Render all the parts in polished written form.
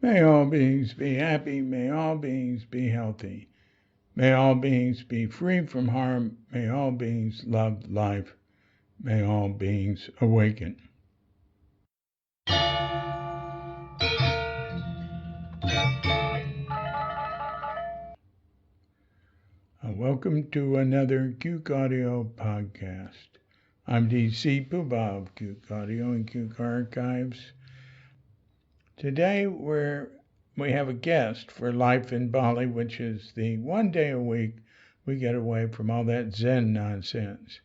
May all beings be happy. May all beings be healthy. May all beings be free from harm. May all beings love life. May all beings awaken. Welcome to another Cuke Audio podcast. I'm DC Puba of Cuke Audio and Cuke Archives. Today we have a guest for Life in Bali, which is the one day a week we get away from all that Zen nonsense.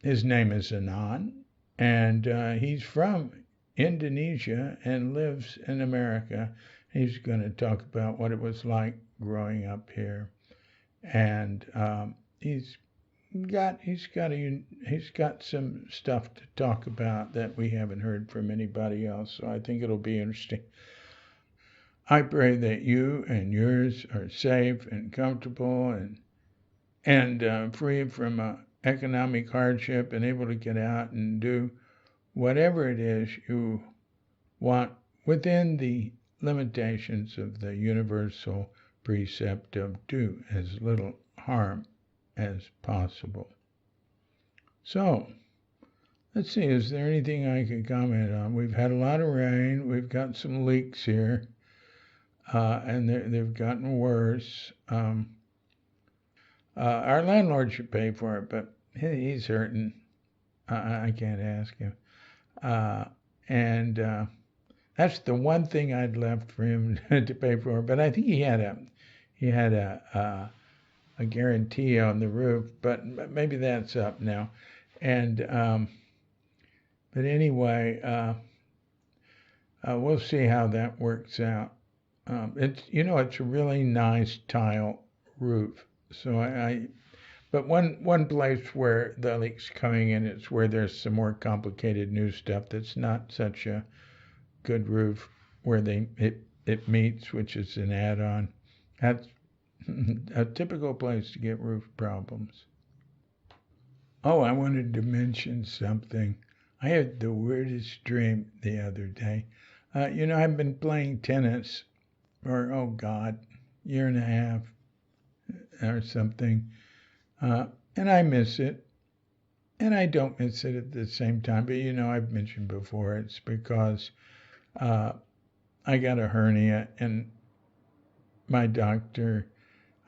His name is Anon, and he's from Indonesia and lives in America. He's going to talk about what it was like growing up here, and he's got some stuff to talk about that we haven't heard from anybody else. So I think it'll be interesting. I pray that you and yours are safe and comfortable and free from economic hardship and able to get out and do whatever it is you want within the limitations of the universal precept of do as little harm as possible. So, let's see, is there anything I could comment on? We've had a lot of rain. We've got some leaks here, and they've gotten worse. Our landlord should pay for it, but he's hurting. I can't ask him. That's the one thing I'd left for him to pay for. But I think he had a guarantee on the roof, but maybe that's up now. But anyway, we'll see how that works out. It's a really nice tile roof. So but one place where the leak's coming in is where there's some more complicated new stuff that's not such a good roof where it meets, which is an add-on. That's a typical place to get roof problems. Oh, I wanted to mention something. I had the weirdest dream the other day. I've been playing tennis for, year and a half or something. And I miss it. And I don't miss it at the same time. But, I've mentioned before, it's because I got a hernia and my doctor,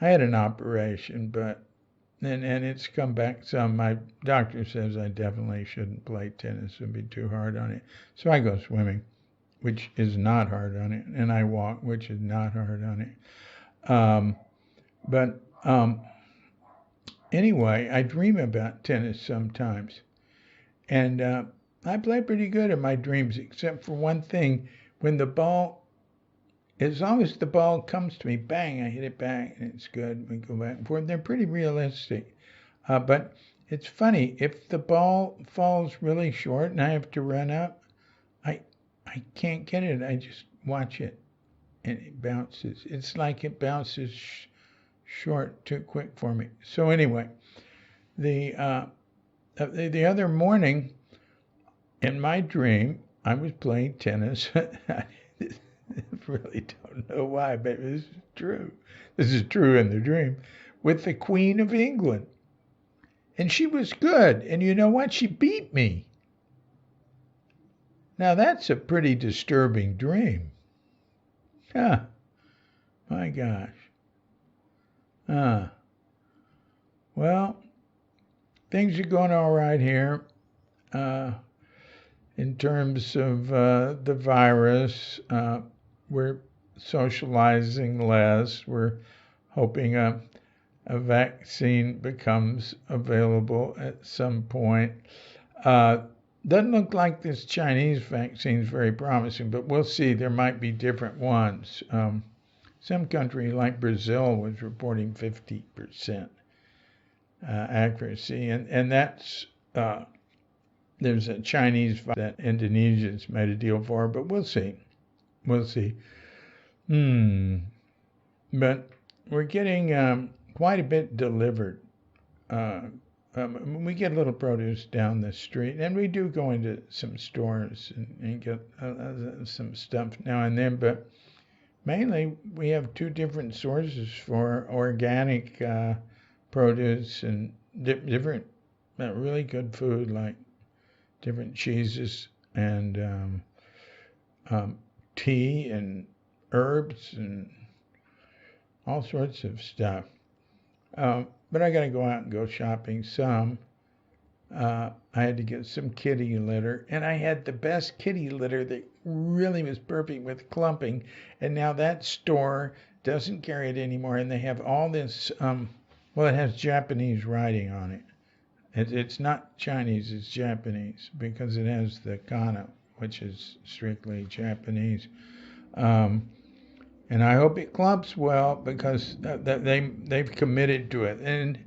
I had an operation, and it's come back some. My doctor says I definitely shouldn't play tennis. It would be too hard on it. So I go swimming, which is not hard on it. And I walk, which is not hard on it. Anyway, I dream about tennis sometimes. And I play pretty good in my dreams, except for one thing. As long as the ball comes to me, bang, I hit it back, and it's good. We go back and forth. They're pretty realistic. But it's funny, if the ball falls really short and I have to run up, I can't get it. I just watch it, and it bounces. It's like it bounces short, too quick for me. So anyway, the other morning in my dream, I was playing tennis. I really don't know why, but this is true. This is true in the dream, with the Queen of England. And she was good. And you know what? She beat me. Now that's a pretty disturbing dream. My gosh. Well, things are going all right here in terms of the virus. We're socializing less. We're hoping a vaccine becomes available at some point. Doesn't look like this Chinese vaccine is very promising, but we'll see. There might be different ones. Some country like Brazil was reporting 50% accuracy, and that's there's a Chinese that Indonesians made a deal for, but we'll see. But we're getting quite a bit delivered we get a little produce down the street, and we do go into some stores and get some stuff now and then, but mainly we have two different sources for organic produce and different really good food, like different cheeses and tea and herbs and all sorts of stuff. But I got to go out and go shopping some. I had to get some kitty litter, and I had the best kitty litter that really was perfect with clumping. And now that store doesn't carry it anymore, and they have all this. Well, it has Japanese writing on it. It's not Chinese, it's Japanese because it has the kana, which is strictly Japanese. And I hope it clumps well because they've committed to it. And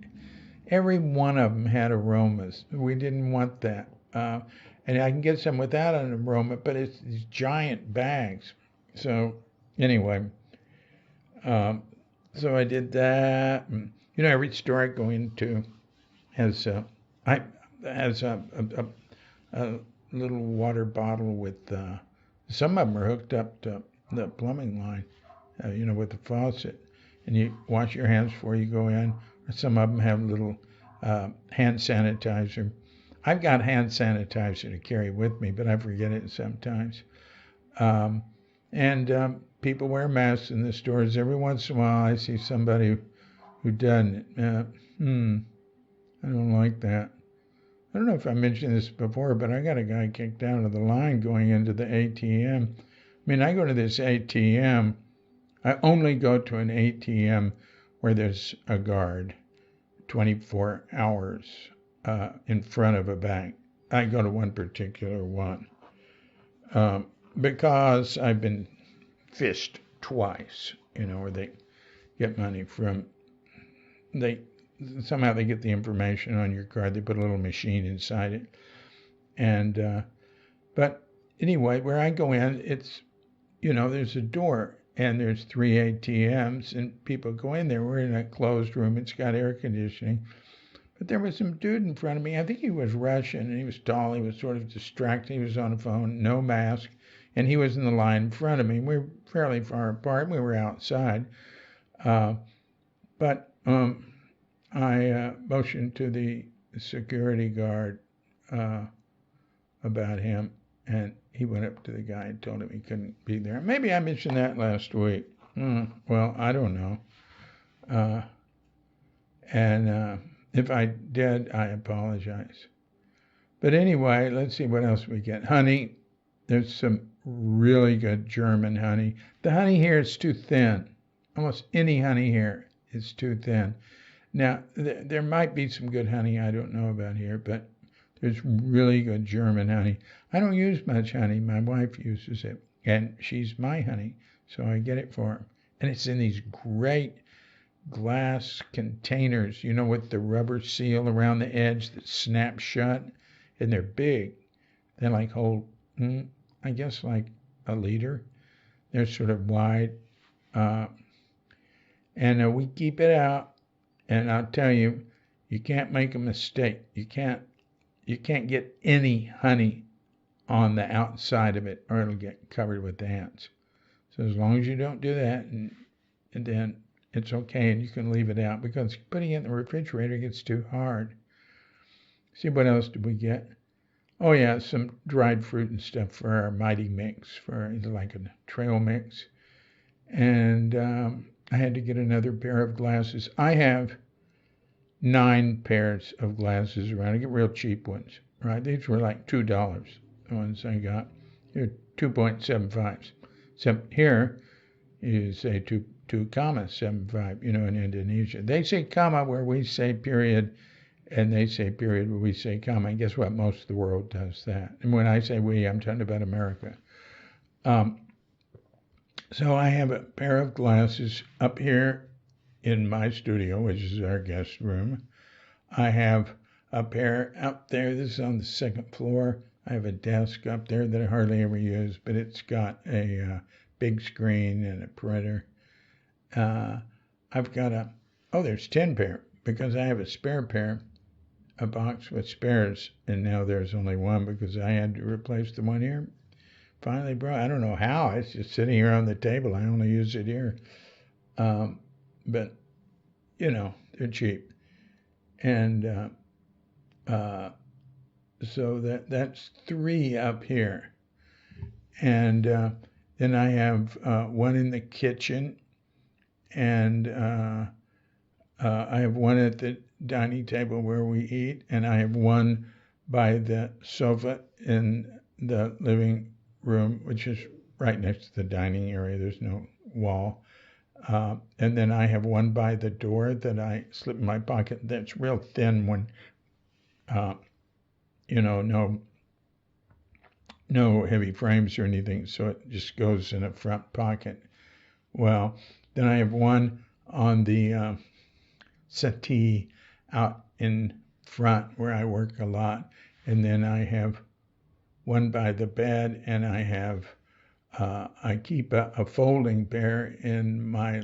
every one of them had aromas. We didn't want that. And I can get some without an aroma, but it's these giant bags. So anyway, so I did that. And, every store I go into has a little water bottle with. Some of them are hooked up to the plumbing line, with the faucet, and you wash your hands before you go in. Some of them have little hand sanitizer. I've got hand sanitizer to carry with me, but I forget it sometimes. And people wear masks in the stores. Every once in a while, I see somebody who doesn't. I don't like that. I don't know if I mentioned this before, but I got a guy kicked out of the line going into the ATM. I mean, I go to this ATM. I only go to an ATM where there's a guard 24 hours in front of a bank. I go to one particular one because I've been fished twice, where they get money from, somehow they get the information on your card. They put a little machine inside it. And, but anyway, where I go in, it's, there's a door and there's 3 ATMs and people go in there. We're in a closed room. It's got air conditioning. But there was some dude in front of me. I think he was Russian and he was tall. He was sort of distracted. He was on a phone, no mask. And he was in the line in front of me. We were fairly far apart. We were outside. But I motioned to the security guard about him, and he went up to the guy and told him he couldn't be there. Maybe I mentioned that last week. Well, I don't know. And if I did, I apologize. But anyway, let's see what else we get. Honey, there's some really good German honey. The honey here is too thin. Almost any honey here is too thin. Now, there might be some good honey I don't know about here, but there's really good German honey. I don't use much honey. My wife uses it, and she's my honey, so I get it for her. And it's in these great glass containers, with the rubber seal around the edge that snaps shut, and they're big. They hold, I guess, like a liter. They're sort of wide, and we keep it out. And I'll tell you, you can't make a mistake. You can't get any honey on the outside of it, or it'll get covered with ants. So as long as you don't do that, and then it's okay, and you can leave it out, because putting it in the refrigerator gets too hard. See, what else did we get? Oh yeah, some dried fruit and stuff for our mighty mix, for like a trail mix. And I had to get another pair of glasses. I have 9 pairs of glasses around. I get real cheap ones, right? These were like $2, the ones I got. They're 2.75s. So here you say 2.75, in Indonesia. They say comma where we say period, and they say period where we say comma. And guess what? Most of the world does that. And when I say we, I'm talking about America. So I have a pair of glasses up here in my studio, which is our guest room. I have a pair up there. This is on the 2nd floor. I have a desk up there that I hardly ever use, but it's got a big screen and a printer. I've got there's 10 pair, because I have a spare pair a box with spares, and now there's only one because I had to replace the one here. Finally broke. I don't know how. It's just sitting here on the table. I only use it here. But you know, they're cheap, and so that's three up here, and then I have one in the kitchen, and I have one at the dining table where we eat, and I have one by the sofa in the living room, which is right next to the dining area. There's no wall. And then I have one by the door that I slip in my pocket. That's real thin one. You know, no heavy frames or anything, so it just goes in a front pocket. Well, then I have one on the settee out in front where I work a lot, and then I have one by the bed, and I keep a folding pair in my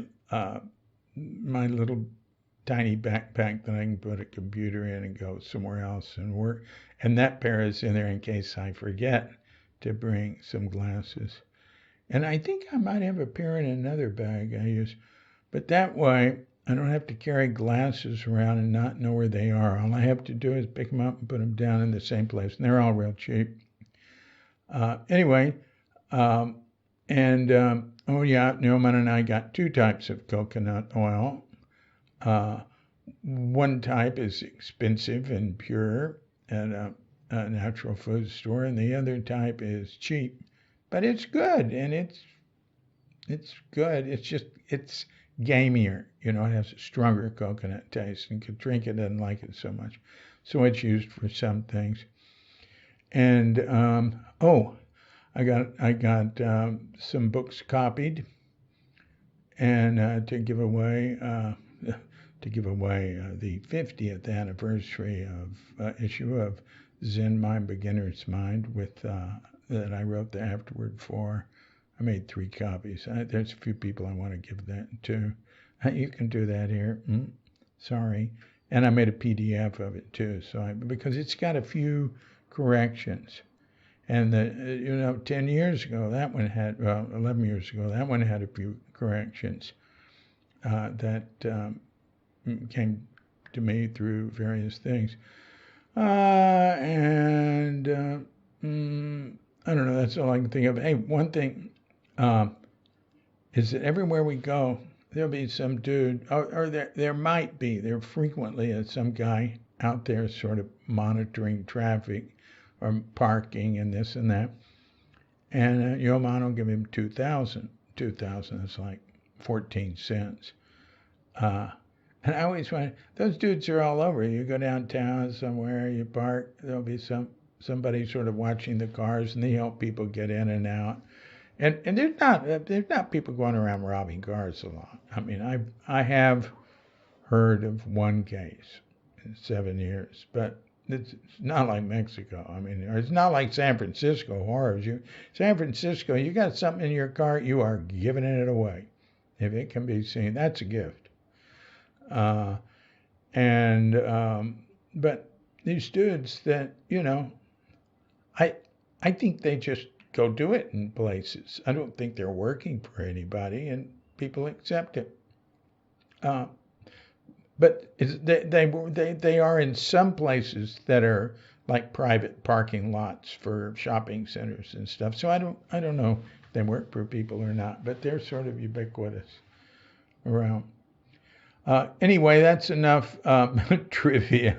my little tiny backpack that I can put a computer in and go somewhere else and work. And that pair is in there in case I forget to bring some glasses. And I think I might have a pair in another bag I use. But that way, I don't have to carry glasses around and not know where they are. All I have to do is pick them up and put them down in the same place. And they're all real cheap. Anyway, oh yeah, Newman and I got two types of coconut oil. One type is expensive and pure at a natural food store, and the other type is cheap, but it's good, and it's good. It's gamier, you know. It has a stronger coconut taste, and Katrinka doesn't like it so much, so it's used for some things. And I got some books copied, and to give away the 50th anniversary of issue of Zen Mind, Beginner's Mind that I wrote the afterword for. I made 3 copies. There's a few people I want to give that to. You can do that here. Sorry. And I made a PDF of it too, because it's got a few corrections. And 10 years ago, that one had, 11 years ago, that one had a few corrections that came to me through various things. I don't know, that's all I can think of. Hey, one thing is that everywhere we go, there'll be some dude, or there frequently is some guy out there sort of monitoring traffic or parking and this and that. And your mom will give him 2,000. 2,000 is like 14 cents. And I always wonder, those dudes are all over. You go downtown somewhere, you park, there'll be somebody sort of watching the cars, and they help people get in and out. And there's not people going around robbing cars a lot. I mean, I have heard of one case in 7 years, but it's not like Mexico. I mean, or it's not like San Francisco horrors. San Francisco, you got something in your car, you are giving it away. If it can be seen, that's a gift. But these dudes that, I think they just go do it in places. I don't think they're working for anybody, and people accept it. But they are in some places that are like private parking lots for shopping centers and stuff. So I don't know if they work for people or not, but they're sort of ubiquitous around. Anyway, that's enough trivia.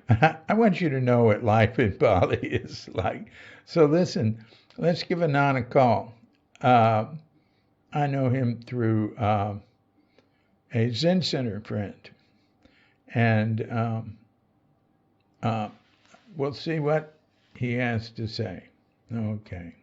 I want you to know what life in Bali is like. So listen, let's give Anon a call. I know him through a Zen Center friend. And we'll see what he has to say. Okay.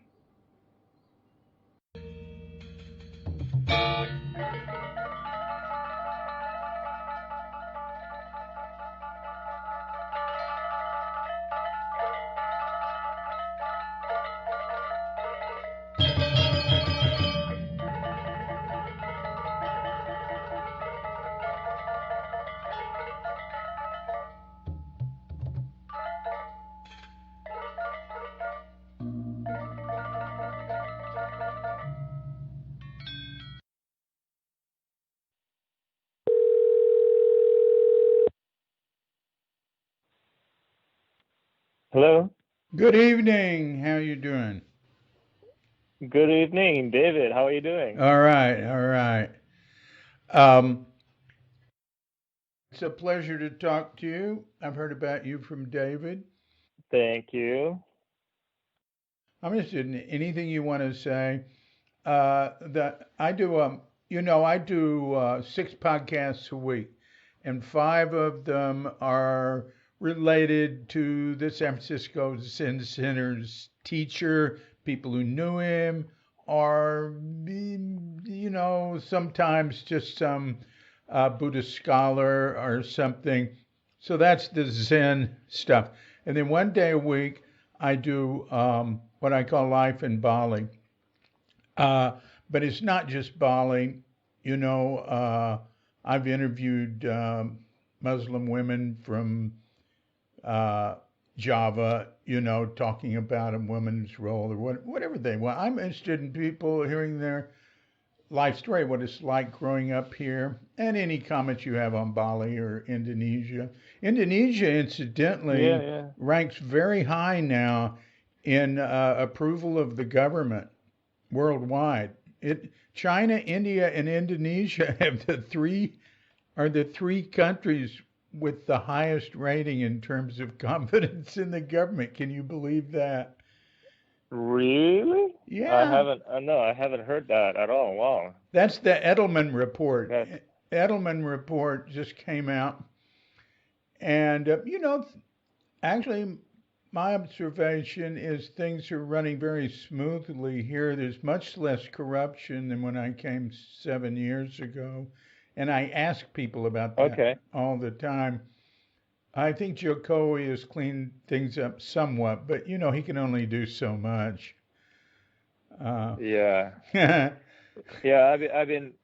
Hello. Good evening. How you doing? Good evening, David. How are you doing? All right, all right. Um, it's a pleasure to talk to you. I've heard about you from David. Thank you. I'm interested in anything you want to say. That I do. I do 6 podcasts a week, and 5 of them are related to the San Francisco Zen Center's teacher, people who knew him, or sometimes just some Buddhist scholar or something. So that's the Zen stuff. And then one day a week, I do what I call Life in Bali. Uh, but it's not just Bali. I've interviewed Muslim women from uh, Java, talking about a woman's role or whatever they want. I'm interested in people hearing their life story, what it's like growing up here, and any comments you have on Bali or Indonesia. Indonesia, Yeah, incidentally, yeah. ranks very high now in approval of the government worldwide. China, India, and Indonesia have the three countries with the highest rating in terms of confidence in the government. Can you believe that? Really? I Yeah, haven't. No, I haven't heard that at all. Wow. that's the Edelman report. That's Edelman report just came out, and actually, my observation is things are running very smoothly here. There's much less corruption than when I came 7 years ago. And I ask people about that okay. all the time. I think Jokowi has cleaned things up somewhat, but he can only do so much. Uh, Yeah. yeah, Yeah.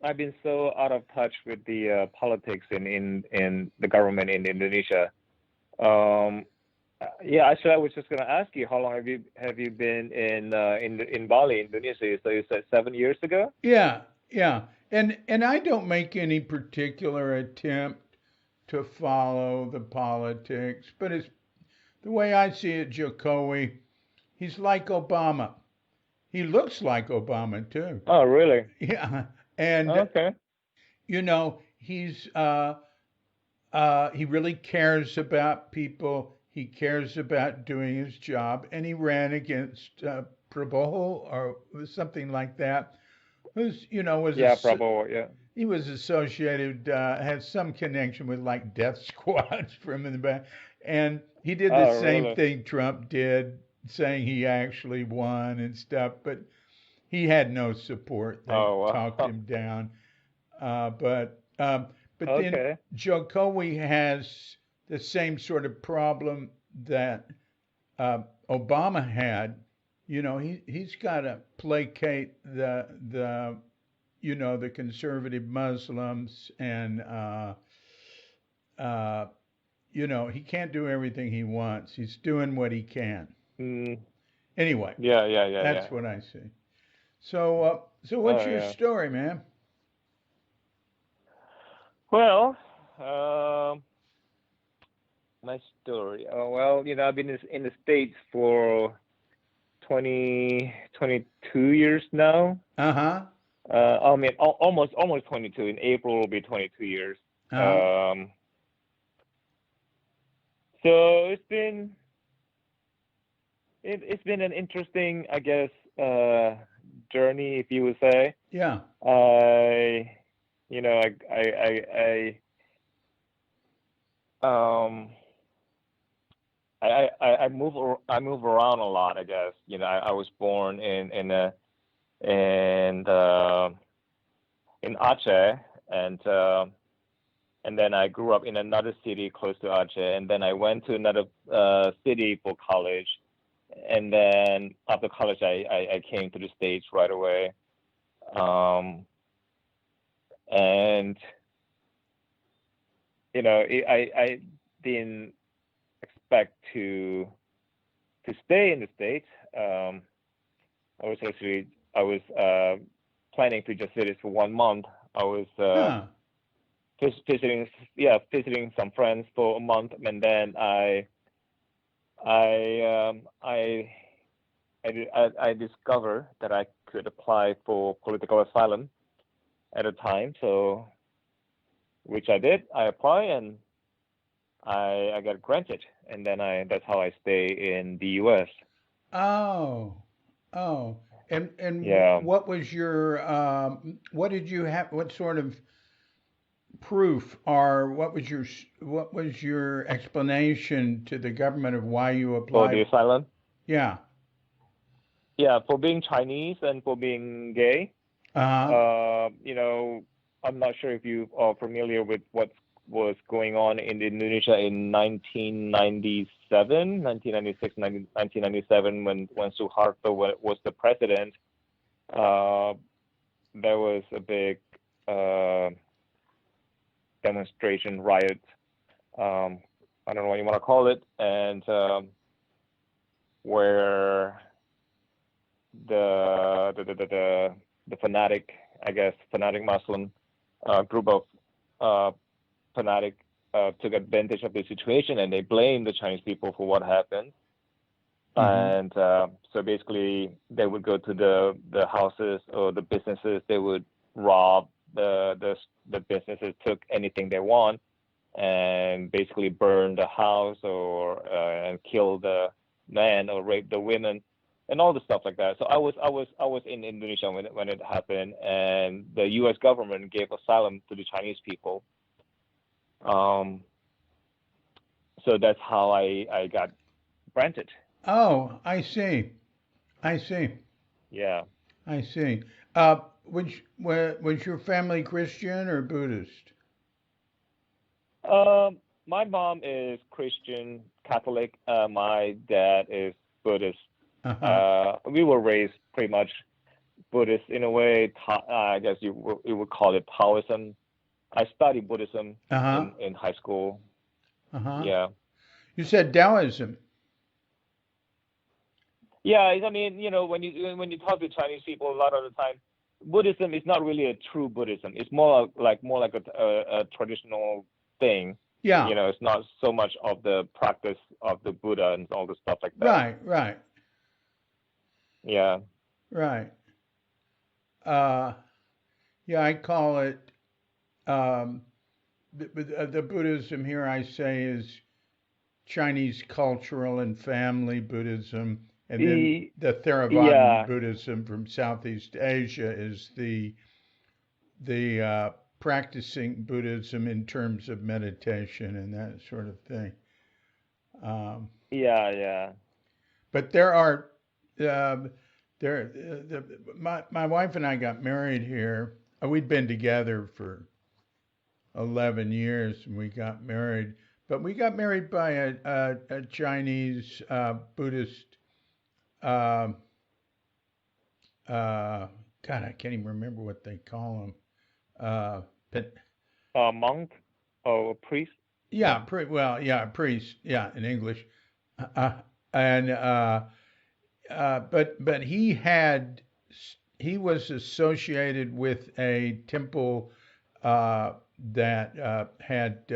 I've been so out of touch with the politics in the government in Indonesia. Um. Yeah. Actually, I was just gonna ask you, how long have you been in Bali, Indonesia? So you said 7 years ago. yeah. And I don't make any particular attempt to follow the politics, but it's the way I see it, Jokowi, he's like Obama. He looks like Obama too. Oh, really? Yeah, and Okay. he really cares about people. He cares about doing his job, and he ran against Prabowo or something like that. Who's was Yeah, Prabhu. Yeah. he was associated, had some connection with like death squads from in the back, and he did the Oh, same really? thing Trump did, saying he actually won and stuff, but he had no support. They Oh, talked wow. him down. But then Okay. Jokowi has the same sort of problem that Obama had. He's got to placate the conservative Muslims, and uh, he can't do everything he wants. He's doing what he can. Mm, Anyway, yeah, yeah, yeah, yeah. that's what I see. So what's Oh, your yeah. story, man? Well, um, my story. Oh, well, I've been in the States for 22 years now. Uh huh. I mean, almost 22. In April will be 22 years. Uh huh. Um, so it's been an interesting, I guess, journey, if you would say. Yeah. I, you know, um, I move around a lot. I guess I was born in in Aceh, and then I grew up in another city close to Aceh, and then I went to another city for college, and then after college I came to the States right away. Um, and I didn't expect to stay in the States. Um, I was planning to just visit for 1 month. I was Huh. visiting some friends for a month, and then I discovered that I could apply for political asylum at a time, so which I did. I applied and I got granted, and then I that's how I stay in the U.S. Oh, oh. And Yeah. what was your what did you have? What sort of proof, or what was your explanation to the government of why you For the applied? asylum. Yeah. Yeah, for being Chinese and for being gay. Uh-huh. You know, I'm not sure if you are familiar with what was going on in Indonesia in 1997, 1996, 1997, when Suharto was the president. Uh, there was a big uh, demonstration, riot. Um, I don't know what you want to call it, and where the fanatic, I guess, fanatic Muslim group of uh, fanatic took advantage of the situation and they blamed the Chinese people for what happened. Mm-hmm. And so basically, they would go to the houses or the businesses. They would rob the businesses, took anything they want, and basically burn the house or and kill the men or rape the women and all the stuff like that. So I was in Indonesia when it happened, and the U.S. government gave asylum to the Chinese people. Um, so that's how I got granted. Oh, I see. I see. Yeah. I see. Was your family Christian or Buddhist? My mom is Christian Catholic. My dad is Buddhist. Uh-huh. We were raised pretty much Buddhist in a way. I guess you would call it Taoism. I studied Buddhism Uh-huh. in high school. Uh-huh. Yeah. You said Taoism. Yeah, I mean, when you talk to Chinese people, a lot of the time, Buddhism is not really a true Buddhism. It's more like a traditional thing. Yeah. It's not so much of the practice of the Buddha and all the stuff like that. Right, right, Yeah. right. Uh, yeah, I call it um, the Buddhism here I say is Chinese cultural and family Buddhism, and then E- the Theravada yeah. Buddhism from Southeast Asia is the practicing Buddhism in terms of meditation and that sort of thing. Um, Yeah. Yeah. but there are um, my wife and I got married here. We'd been together for 11 years and we got married. But we got married by a Chinese Buddhist. Uh, God, I can't even remember what they call them. But Monk or priest. yeah, well, yeah, priest, yeah, in English. Uh, and but he was associated with a temple that had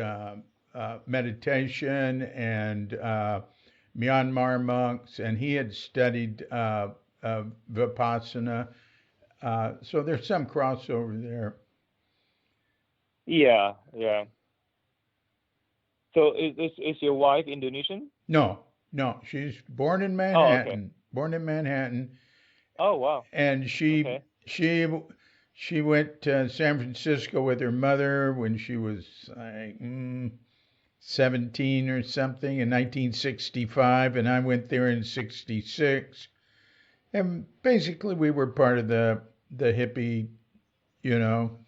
meditation and Myanmar monks, and he had studied Vipassana. So there's some crossover there. Yeah. Yeah. So is your wife Indonesian? No, no, she's born in Oh, okay. Manhattan, born in Manhattan, Oh, wow. and Okay. she she went to San Francisco with her mother when she was like 17 or something in 1965, and I went there in 66. And basically, we were part of the hippie, you know,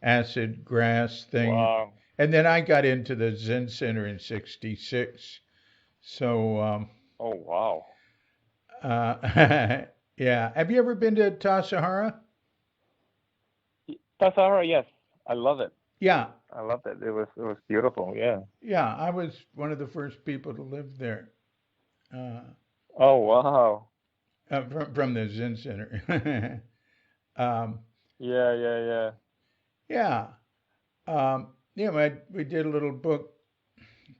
acid grass thing. Wow. And then I got into the Zen Center in 66. So, Oh, wow. yeah. Have you ever been to Tassajara? Sahara, yes. I love it. Yeah. I loved it. It was beautiful. Yeah. Yeah. I was one of the first people to live there uh, Oh, wow. from the Zen Center. um, Yeah, yeah, yeah. yeah. Yeah. We did a little book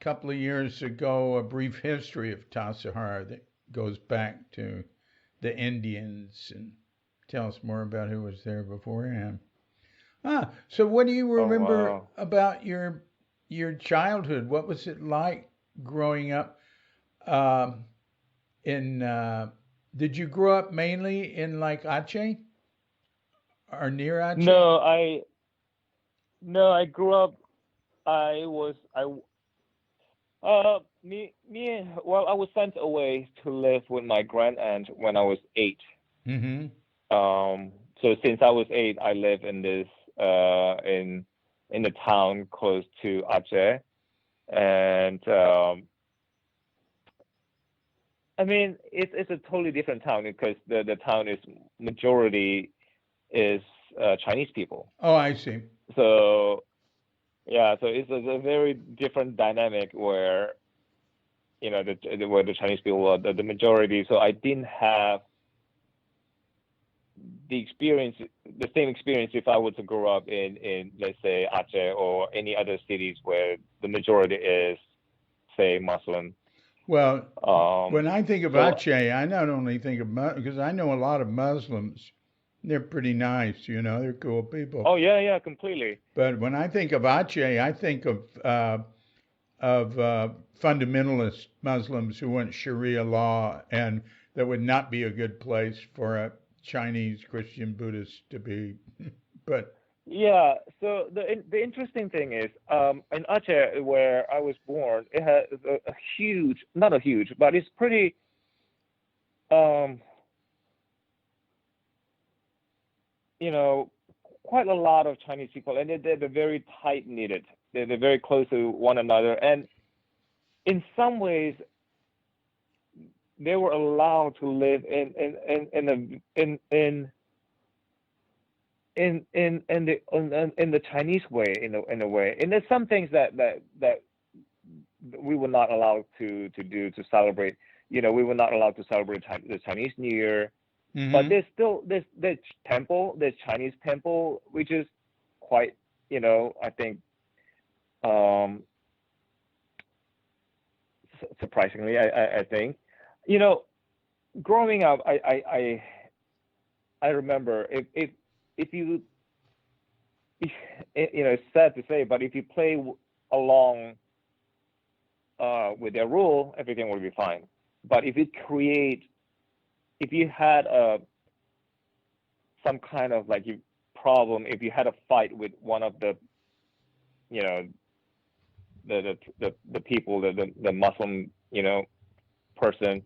couple of years ago a brief history of Tassajara that goes back to the Indians and tell us more about who was there beforehand. So what do you Oh remember wow. about your childhood? What was it like growing up um, in? Did you grow up mainly in like Aceh or near Aceh? No, I no, I grew up. I was I well, I was sent away to live with my grand aunt when I was 8. Mm-hmm. So since I was 8, I live in this in the town close to Aceh, and I mean it's a totally different town because the town is majority is Chinese people. Oh, I see. So yeah, so it's a very different dynamic where where the Chinese people are the majority. So I didn't have the experience, the same experience if I were to grow up in let's say Aceh or any other cities where the majority is say Muslim. Well, Um, when I think of so Aceh, I not only think of because I know a lot of Muslims. They're pretty nice, they're cool people. oh yeah, yeah, completely. But when I think of Aceh, I think of fundamentalist Muslims who want Sharia law, and that would not be a good place for a Chinese Christian Buddhist to be. But Yeah, so the interesting thing is, in Aceh where I was born, it has a huge, not a huge, but it's pretty, um, you know, quite a lot of Chinese people, and they're very tight knitted. They're very close to one another, and in some ways, they were allowed to live in the Chinese way in a way. And there's some things that we were not allowed to do to celebrate. We were not allowed to celebrate the Chinese New Year. But mm-hmm. there's still this temple, this Chinese temple, which is quite, I think, um, surprisingly, I think, you know, growing up, I remember if you, it's sad to say, but if you play along with their rule, everything will be fine. But if you had some kind of like problem, if you had a fight with one of the, you know, the people, the Muslim, person,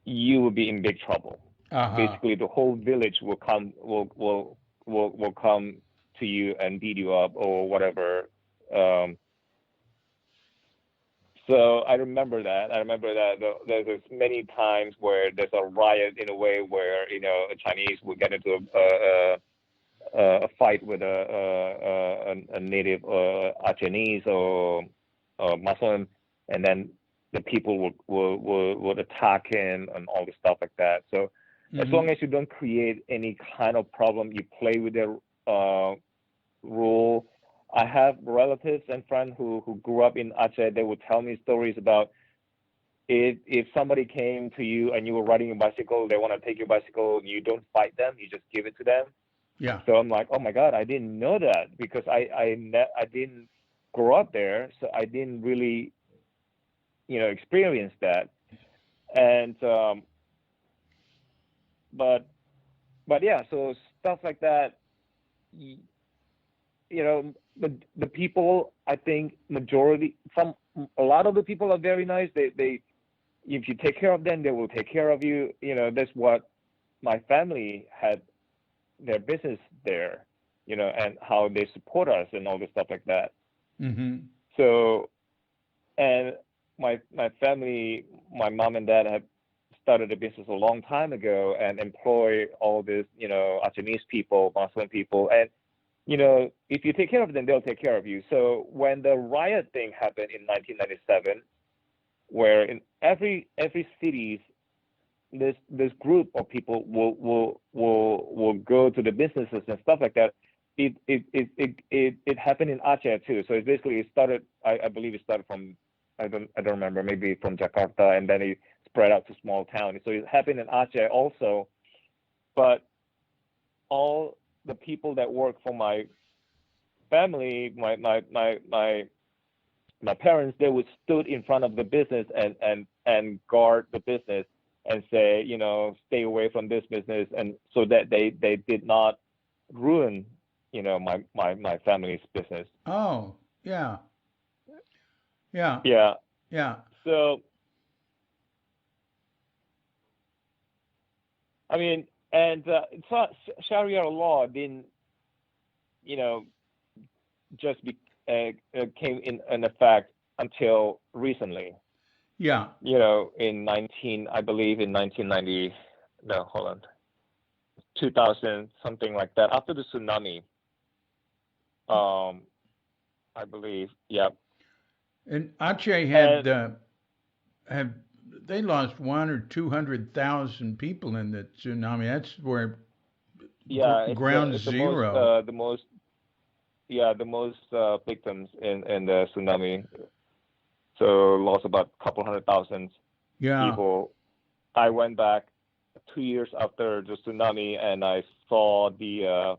you will be in big trouble. Uh-huh. Basically, the whole village will come to you and beat you up or whatever. Um, so I remember that. I remember that there's many times where there's a riot in a way where a Chinese will get into a fight with a native Achenese or Muslim, and then the people would attack him and all the stuff like that. So as Mm-hmm. long as you don't create any kind of problem, you play with their rule. I have relatives and friends who grew up in Aceh. They would tell me stories about if somebody came to you and you were riding a bicycle, they want to take your bicycle, you don't fight them, you just give it to them. Yeah. So I'm like, oh my God, I didn't know that because I didn't grow up there, so I didn't really experience that. And but yeah, so stuff like that. The people, I think majority, a lot of the people are very nice. They if you take care of them, they will take care of you. That's what my family had their business there, and how they support us and all this stuff like that. Mm-hmm. So, and my family, my mom and dad have started a business a long time ago and employ all this, Achenese people, Muslim people, and if you take care of them, they'll take care of you. So when the riot thing happened in 1997, where in every cities this group of people will go to the businesses and stuff like that. It happened in Aceh too. So it basically it started. I believe it started from I don't remember, maybe from Jakarta, and then it spread out to small towns. So it happened in Aceh also, but all the people that work for my family, my parents, they would stood in front of the business and guard the business and say, stay away from this business, and so that they did not ruin, my family's business. Oh, yeah, yeah, Yeah. yeah, So I mean, and it's not, Sharia law didn't, you know, just came in effect until recently. yeah. I believe in 1990. No, hold on, 2000, something like that. After the tsunami, um, I believe. Yeah. And Aceh And had they lost 1 or 200,000 people in the tsunami. That's where yeah, ground it's the most zero. the most victims in the tsunami. So lost about a couple 100,000 Yeah. people. I went back 2 years after the tsunami, and I saw the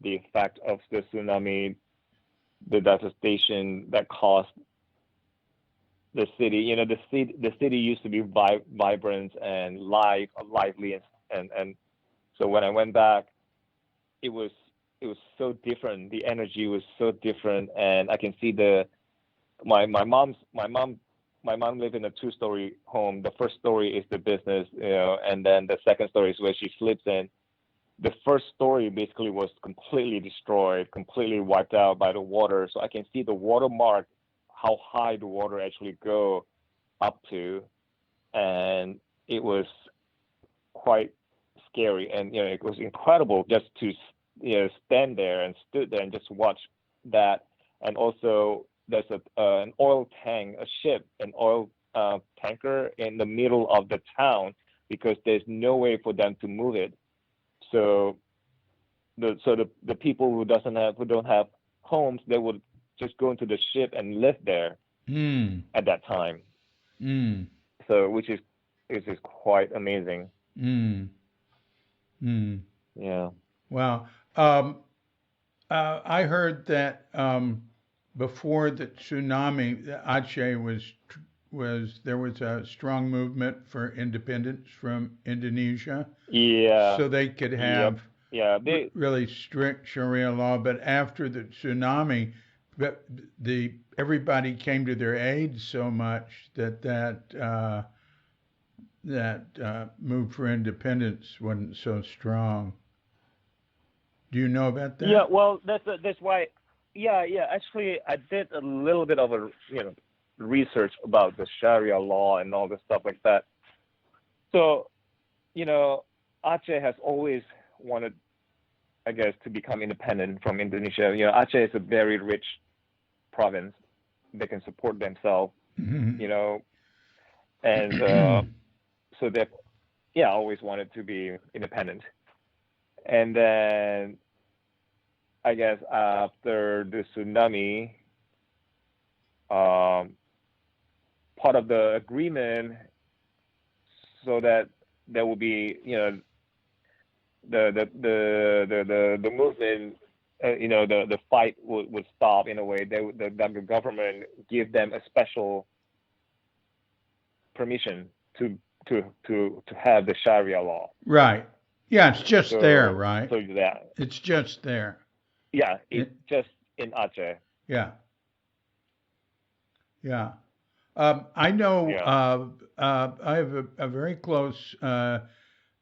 effect of the tsunami, the devastation that caused the city. The city used to be vibrant and lively, and so when I went back, it was it was so different. The energy was so different, and I can see my mom lived in a two-story home. The first story is the business, and then the second story is where she sleeps in. The first story basically was completely destroyed, completely wiped out by the water. So I can see the watermark, how high the water actually go up to, and it was quite scary. And it was incredible just to stand there and stood there and just watch that. And also, there's an oil tank, a ship, an oil tanker in the middle of the town because there's no way for them to move it. So the people who don't have homes, they would just go into the ship and live there Mm. at that time. Mm. So which is quite amazing. Mm. Mm. Yeah. Wow. I heard that before the tsunami, Aceh was there was a strong movement for independence from Indonesia, Yeah. so they could Yep. have Yeah. They. really strict Sharia law. But after the tsunami, but the everybody came to their aid so much that move for independence wasn't so strong. Do you know about Yeah. that? Well, that's why. Yeah. Yeah. Actually, I did a little bit of a research about the Sharia law and all this stuff like that. So you know, Aceh has always wanted, I guess, to become independent from Indonesia. Aceh is a very rich province. They can support themselves, Mhm. you know, and so they, yeah, always wanted to be independent. And then I guess after the tsunami, um, part of the agreement, so that there will be, the movement, the fight would stop in a way. The government give them a special permission to have the Sharia law. Right. Yeah, it's just there, So right? so that, It's just there. yeah, it's It, just in Aceh. yeah, yeah. I know. Yeah. I have a very close, uh,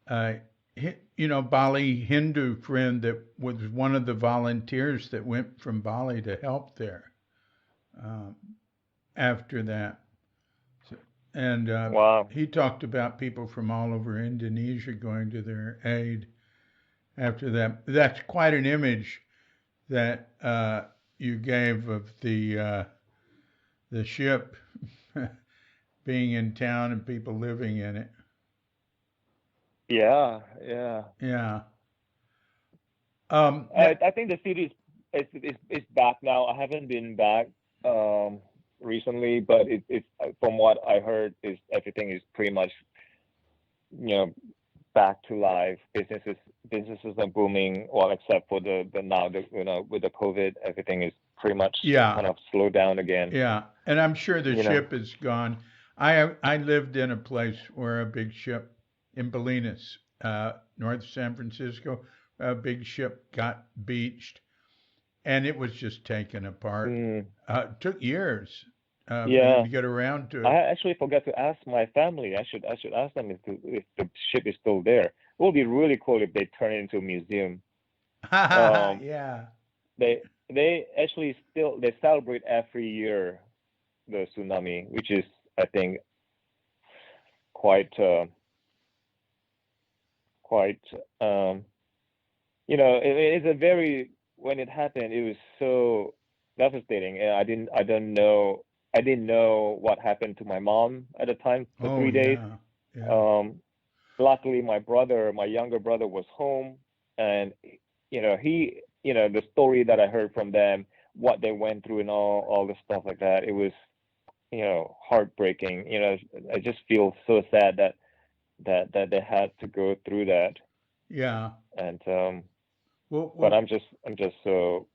Bali Hindu friend that was one of the volunteers that went from Bali to help there um, after that. So, and Wow. he talked about people from all over Indonesia going to their aid after that. That's quite an image that you gave of the ship being in town and people living in it. Yeah. Yeah. Yeah. I think the city is back now. I haven't been back. Um, recently, but it's from what I heard is everything is pretty much, you know, back to life. Businesses are booming, well, except for the now, with the COVID, everything is pretty much Yeah, kind of slowed down again. yeah. And I'm sure the You know. ship is gone. I lived in a place where a big ship in Bolinas, north of San Francisco, a big ship got beached and it was just taken apart. Mm, It took years for them yeah. to get around to I it. actually forgot to ask my family. I should ask them if the ship is still there. It would be really cool if they turn it into a museum. Um, Yeah, they actually still they celebrate every year the tsunami, which is I think quite quite it's a very when it happened it was so devastating, and I didn't know what happened to my mom at the time for oh 3 days. yeah, yeah, Um, Luckily, my younger brother was home, and the story that I heard from them, what they went through, and all the stuff like that, it was, heartbreaking. I just feel so sad that they had to go through that, yeah. and Well, but well, I'm just so.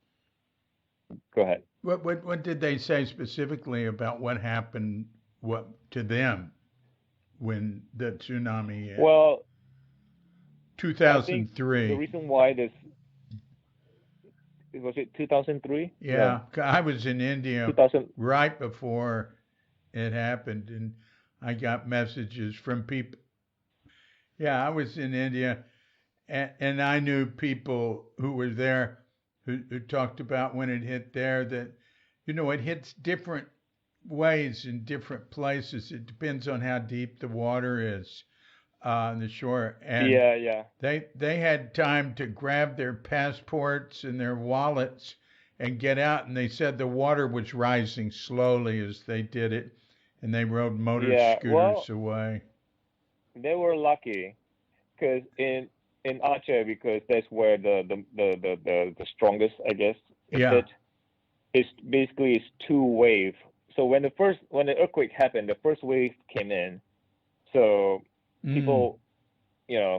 Go ahead. what did they say specifically about what happened what to them when the tsunami hit? Well, I think the 2003. reason why this was it 2003? No, Yeah, I was in India 2000. right before it happened, and I got messages from people. Yeah, I was in India, and I knew people who were there who talked about when it hit there that, it hits different ways in different places. It depends on how deep the water is on the shore. And Yeah, yeah. they had time to grab their passports and their wallets and get out. And they said the water was rising slowly as they did it, and they rode motor Yeah, scooters well, away. they were lucky because in Aceh, because that's where the strongest, I guess, it Yeah. hit. It's basically it's two wave. So when the earthquake happened, the first wave came in. So Mm. people,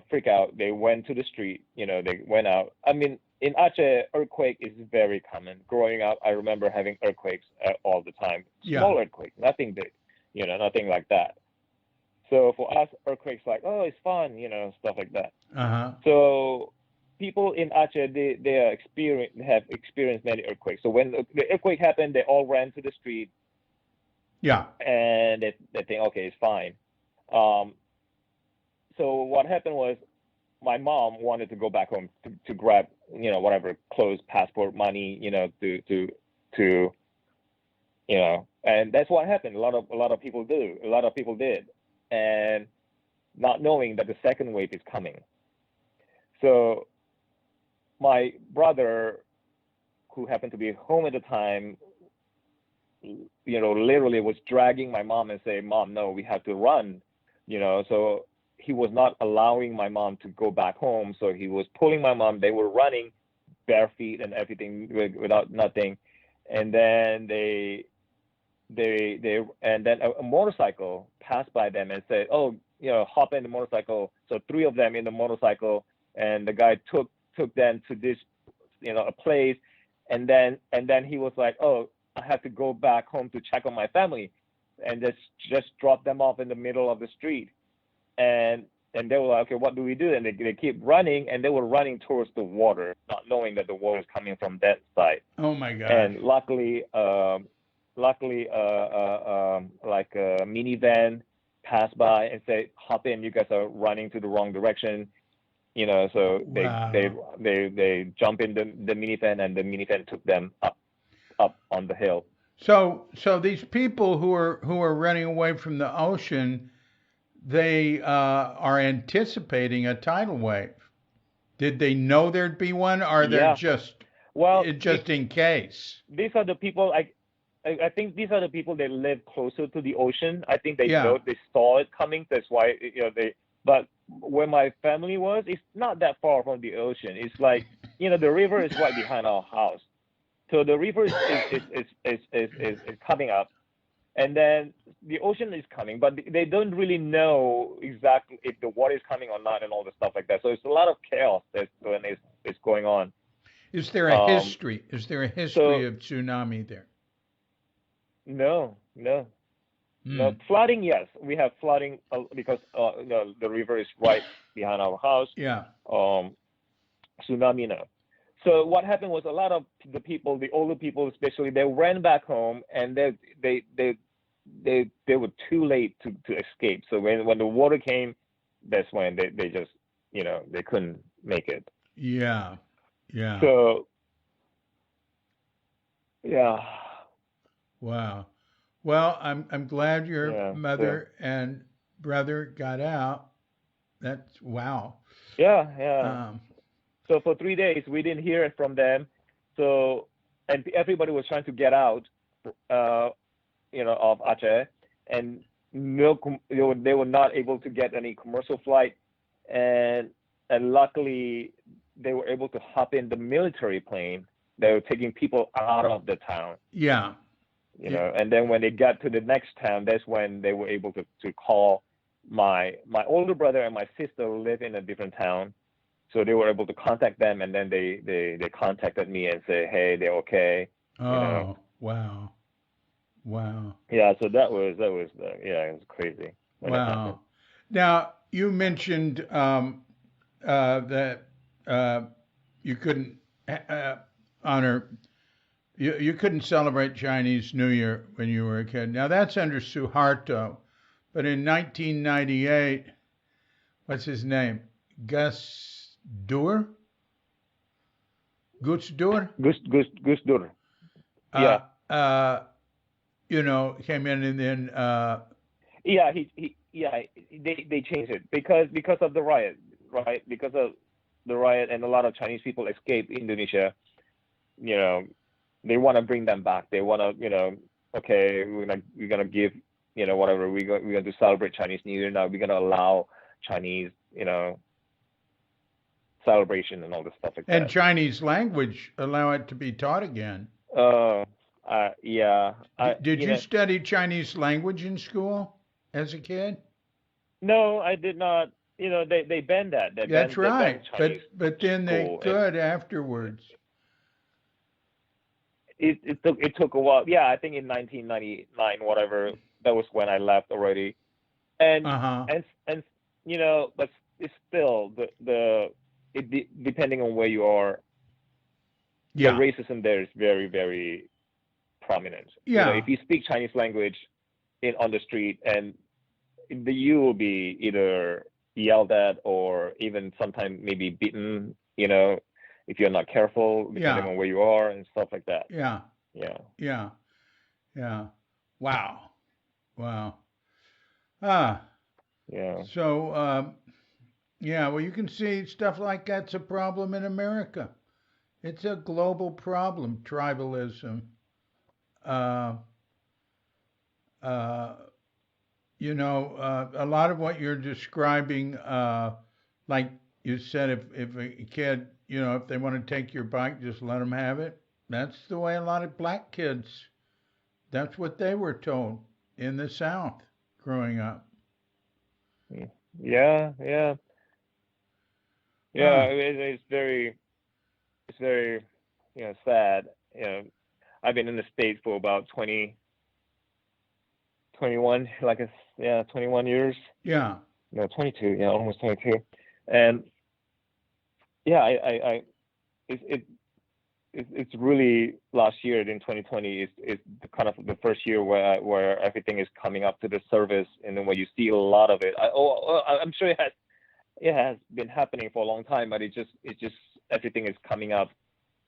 freak out. They went to the street. They went out. I mean, in Aceh, earthquake is very common. Growing up, I remember having earthquakes all the time. Yeah. Small earthquake, nothing big. Nothing like that. So for us, earthquakes like, oh, it's fun, stuff like that. Uh huh. So people in Aceh, have experienced many earthquakes. So when the earthquake happened, they all ran to the street Yeah. and they think, okay, it's fine. Um, so what happened was my mom wanted to go back home to grab, whatever clothes, passport, money, to and that's what happened. A lot of people do. A lot of people did, and not knowing that the second wave is coming. So my brother, who happened to be home at the time, literally was dragging my mom and say, "Mom, no, we have to run." So he was not allowing my mom to go back home. So he was pulling my mom. They were running bare feet and everything without nothing, and then and then a motorcycle passed by them and said, "Oh, hop in the motorcycle." So three of them in the motorcycle, and the guy took them to this, a place, and then he was like, "Oh, I have to go back home to check on my family," and just drop them off in the middle of the street, and they were like, "Okay, what do we do?" And they keep running, and they were running towards the water, not knowing that the water is coming from that side. Oh my gosh. And luckily, like a minivan passed by and said, "Hop in, you guys are running to the wrong direction." So Wow. they jump in the minivan, and the minivan took them up on the hill. So these people who are running away from the ocean, they are anticipating a tidal wave. Did they know there'd be one, or they're Yeah. Well, just in case? these are the people I think these are the people that live closer to the ocean. I think Yeah. they saw it coming. That's why they. But where my family was, it's not that far from the ocean. It's like the river is right behind our house. So the river is coming up. and then the ocean is coming, but they don't really know exactly if the water is coming or not, and all the stuff like that. So it's a lot of chaos that's when it's going on. Is there a Um, history? Is there a history so of tsunami there? no, no, no Hmm. flooding. Yes, we have flooding because the river is right behind our house. Yeah. Um, Tsunami no. So what happened was a lot of the people, the older people especially, they ran back home, and they were too late to escape. So when the water came, that's when they just they couldn't make it. Yeah. Yeah. So yeah, Wow. Well, I'm glad your yeah, so mother and brother got out. That's wow. yeah, yeah. Um, So for 3 days we didn't hear it from them. So and everybody was trying to get out, uh, of Aceh, and they were not able to get any commercial flight, and luckily they were able to hop in the military plane. They were taking people out of the town, yeah. Yeah. and then when they got to the next town, that's when they were able to call my older brother and my sister who live in a different town. So they were able to contact them, and then they contacted me and say, hey, they're okay, you know. Oh, wow. Wow. Yeah, so yeah, it was crazy when that happened. Wow. Now, you mentioned that uh, you couldn't uh, honor, you couldn't celebrate Chinese New Year when you were a kid. Now, that's under Suharto. But in 1998, what's his name? Gus Dur? Gus Dur? Gus Dur. Uh, Yeah, uh, came in and then, yeah, yeah, they changed it because of the riot, right? Because of the riot, and a lot of Chinese people escaped Indonesia. You know, they want to bring them back. They want to, okay, we're gonna give, whatever we're going to celebrate Chinese New Year now. We're gonna allow Chinese, celebration and all this stuff like and that. Chinese language, allow it to be taught again. Uh, yeah, Did you study Chinese language in school as a kid? no, I did not. They banned that. That's They banned right. Chinese But then they school. could afterwards. It took a while. Yeah, I think in 1999, whatever. That was when I left already. And Uh-huh. and but it's still depending on where you are, the Yeah. racism there is very, very prominent. Yeah. If you speak Chinese language on the street, and you will be either yelled at or even sometimes maybe beaten, if you're not careful, depending Yeah. on where you are and stuff like that. Yeah. Yeah. Yeah. Yeah. Wow. Wow. Ah. Yeah. So yeah, well you can see stuff like that's a problem in America. It's a global problem, tribalism. Uh uh a lot of what you're describing, like you said, if a kid, if they want to take your bike, just let them have it. That's the way a lot of black kids, that's what they were told in the South growing up. Mm. Yeah. Yeah. Yeah. Huh. It's very sad. I've been in the States for about 21, like it's, yeah, 21 years. Yeah. No, 22. Yeah, almost 22. And yeah, I it, it it's really last year in 2020 is kind of the first year where everything is coming up to the surface, and then where you see a lot of it. I'm sure it has been happening for a long time, but it just everything is coming up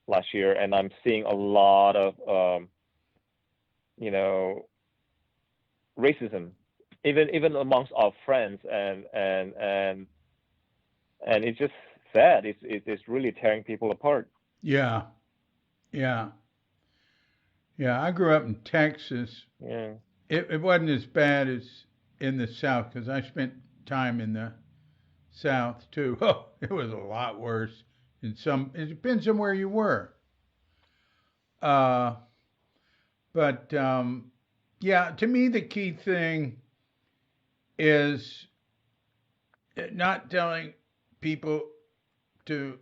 last year, and I'm seeing a lot of you know racism, even amongst our friends, and it's just sad. It's really tearing people apart. Yeah. Yeah. Yeah. I grew up in Texas. Yeah. It wasn't as bad as in the South because I spent time in the South too. Oh, it was a lot worse. It depends on where you were. Uh, but yeah, to me, the key thing is not telling people to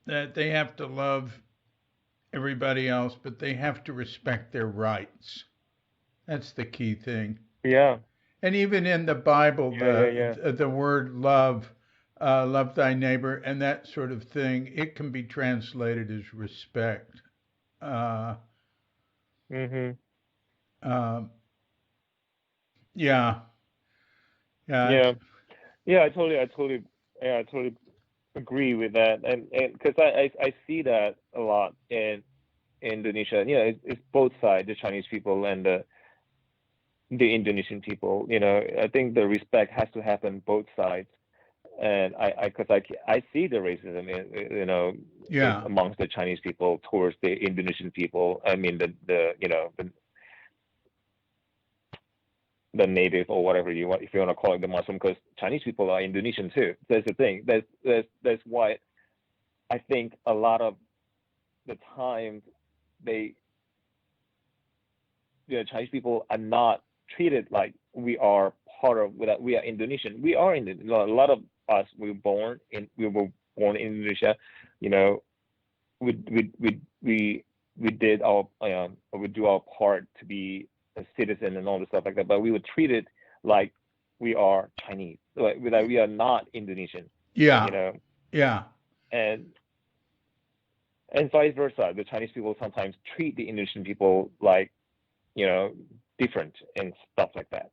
that they have to love everybody else, but they have to respect their rights. That's the key thing. Yeah, And even in the Bible, yeah, yeah, yeah. the word love, love thy neighbor, and that sort of thing, it can be translated as respect. Uh, Mhm. uh, yeah, yeah, Yeah, yeah. Yeah, I totally agree with that, and because I see that a lot in Indonesia. You know, it's both sides, the Chinese people and the Indonesian people. You know, I think the respect has to happen both sides. And because I see the racism in, you know, in yeah, amongst the Chinese people towards the Indonesian people. I mean the you know the native or whatever you want, if you want to call it the Muslim, because Chinese people are Indonesian too. That's the thing. That's why I think a lot of the time they, you know, Chinese people are not treated like we are part of, that we are Indonesian. We are in a lot of us. We were born in Indonesia. You know, we did our we do our part to be a citizen and all the stuff like that. But we were treated like we are Chinese, like we are not Indonesian. You yeah, know, yeah, and vice versa. The Chinese people sometimes treat the Indonesian people like, you know, different and stuff like that.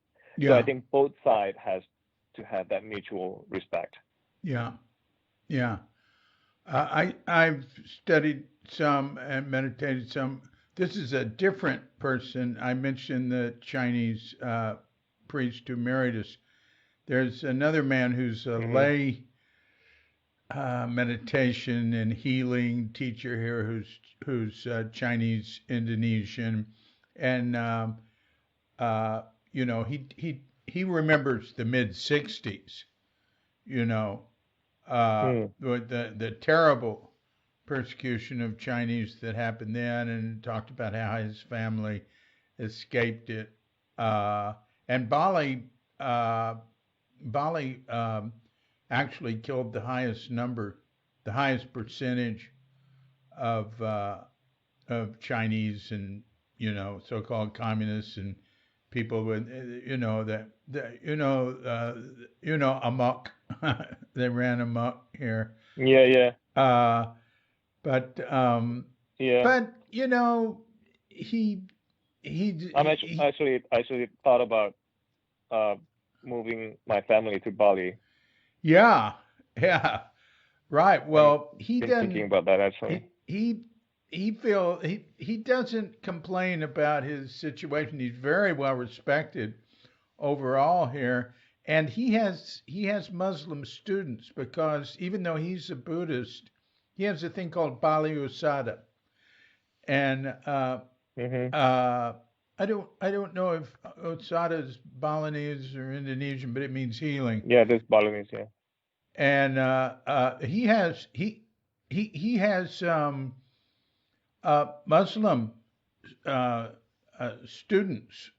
So I yeah, think both sides has to have that mutual respect. yeah, yeah. I've studied some and meditated some. This is a different person. I mentioned the Chinese priest who married us. There's another man who's a Hmm. lay meditation and healing teacher here, who's Chinese Indonesian, and uh, you know he remembers the mid '60s. You know, Mm. the terrible persecution of Chinese that happened then, and talked about how his family escaped it. And uh, Bali actually killed the highest percentage of Chinese and so-called communists and people with amok. They ran amok here. Yeah, yeah, Uh, but yeah. but he he Actually thought about uh, moving my family to Bali. yeah, yeah, right. I'm Well, he been thinking doesn't about that actually. he he he doesn't complain about his situation. He's very well respected overall here, and he has Muslim students because even though he's a Buddhist, he has a thing called Bali Usada, and Hmm. uh, I don't know if Usada is Balinese or Indonesian, but it means healing. Yeah, this Balinese. Yeah. And he has Muslim uh, students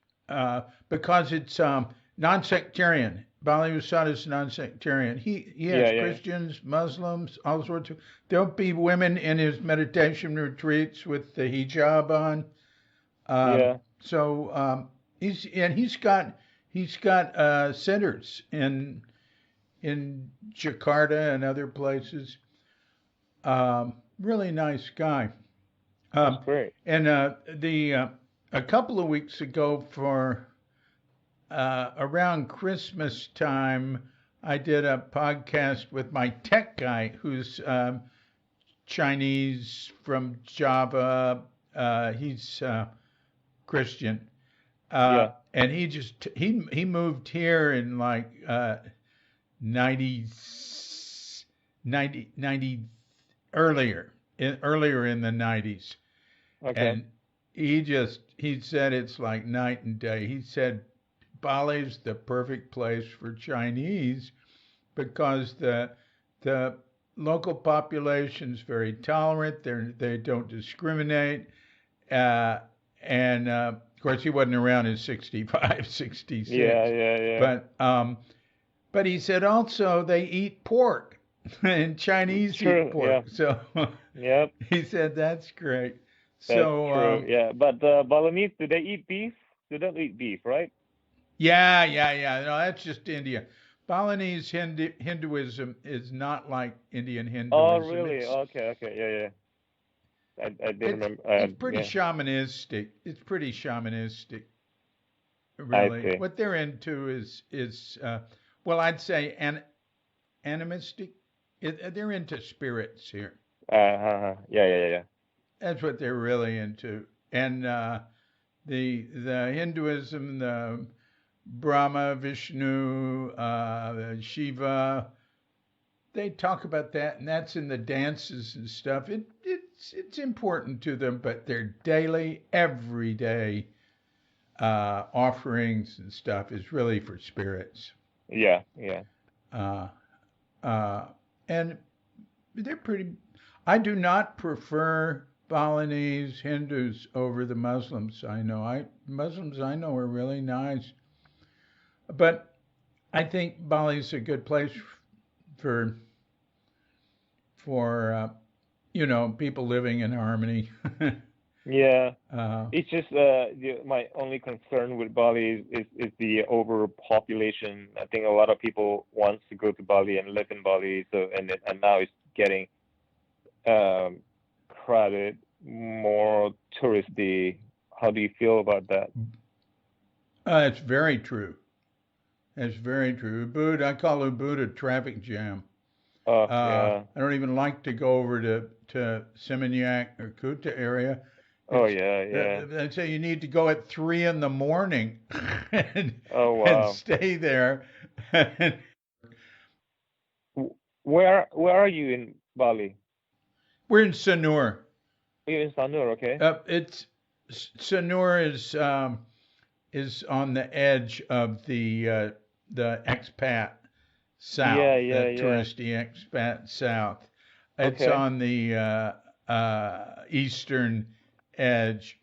because it's non-sectarian. Bali Usada is non-sectarian. He has Yeah, yeah, Christians, Muslims, all sorts of. There'll be women in his meditation retreats with the hijab on. yeah. He's got centers in Jakarta and other places. Really nice guy. That's Um, great. and the a couple of weeks ago, for around Christmas time, I did a podcast with my tech guy, who's Chinese from Java. He's Christian, Yeah. and he moved here in like 90, 90 earlier in the 90s, Okay. and he said it's like night and day. He said Bali's the perfect place for Chinese because the local population's very tolerant. They don't discriminate, uh, and of course, he wasn't around in 65, Yeah, 66. yeah, yeah. But he said also they eat pork, and Chinese eat True. Yeah. pork. So Yep. he said that's great. That's So true. Yeah. But Balinese, do they eat beef? They don't eat beef, right? yeah, yeah, yeah. No, that's just India. Balinese Hinduism is not like Indian Oh, Hinduism. really? Okay, okay. Yeah, yeah. I didn't It's remember. it's pretty Yeah. shamanistic. It's pretty shamanistic, I really. see. What they're into is well, I'd say animistic. They're into spirits here. Yeah, yeah, yeah. That's what they're really into. And the Hinduism, the Brahma, Vishnu, Shiva, they talk about that, and that's in the dances and stuff. It's important to them, but their daily, everyday offerings and stuff is really for spirits. Yeah, yeah. Uh, uh, and they're pretty. I do not prefer Balinese Hindus over the Muslims. Muslims I know are really nice, but I think Bali's a good place for people living in harmony. Yeah. uh, It's just my only concern with Bali is the overpopulation. I think a lot of people wants to go to Bali and live in Bali, so and now it's getting um, crowded, more touristy. How do you feel about that? it's very true. It's very true. Ubud, I call Ubud a traffic jam. Oh, yeah. I don't even like to go over to Seminyak or Kuta area. Oh, It's yeah, yeah. I'd say you need to go at 3 in the morning and Oh, and wow. stay there. Where are you in Bali? We're in Sanur. You're in Sanur, okay? It's Sanur is on the edge of the expat south, Yeah, the yeah, yeah. touristy expat south. It's Okay. on the eastern edge,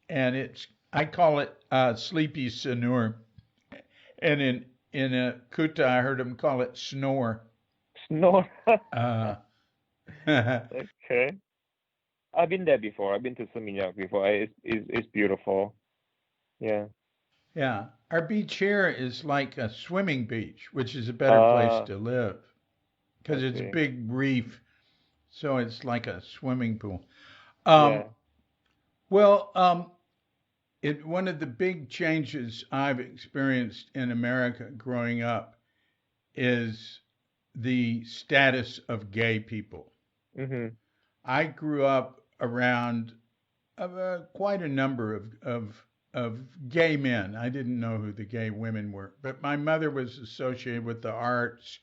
and I call it Sleepy Sanur. And in Kuta, I heard them call it Snore. Snore. Uh, Okay. I've been there before. I've been to Seminyak before. It's beautiful. Yeah. yeah, our beach here is like a swimming beach, which is a better place Ah, to live I because it's a see. big reef, so it's like a swimming pool. Yeah. Um, well, one of the big changes I've experienced in America growing up is the status of gay people. Mhm. I grew up around quite a number of gay men. I didn't know who the gay women were, but my mother was associated with the arts,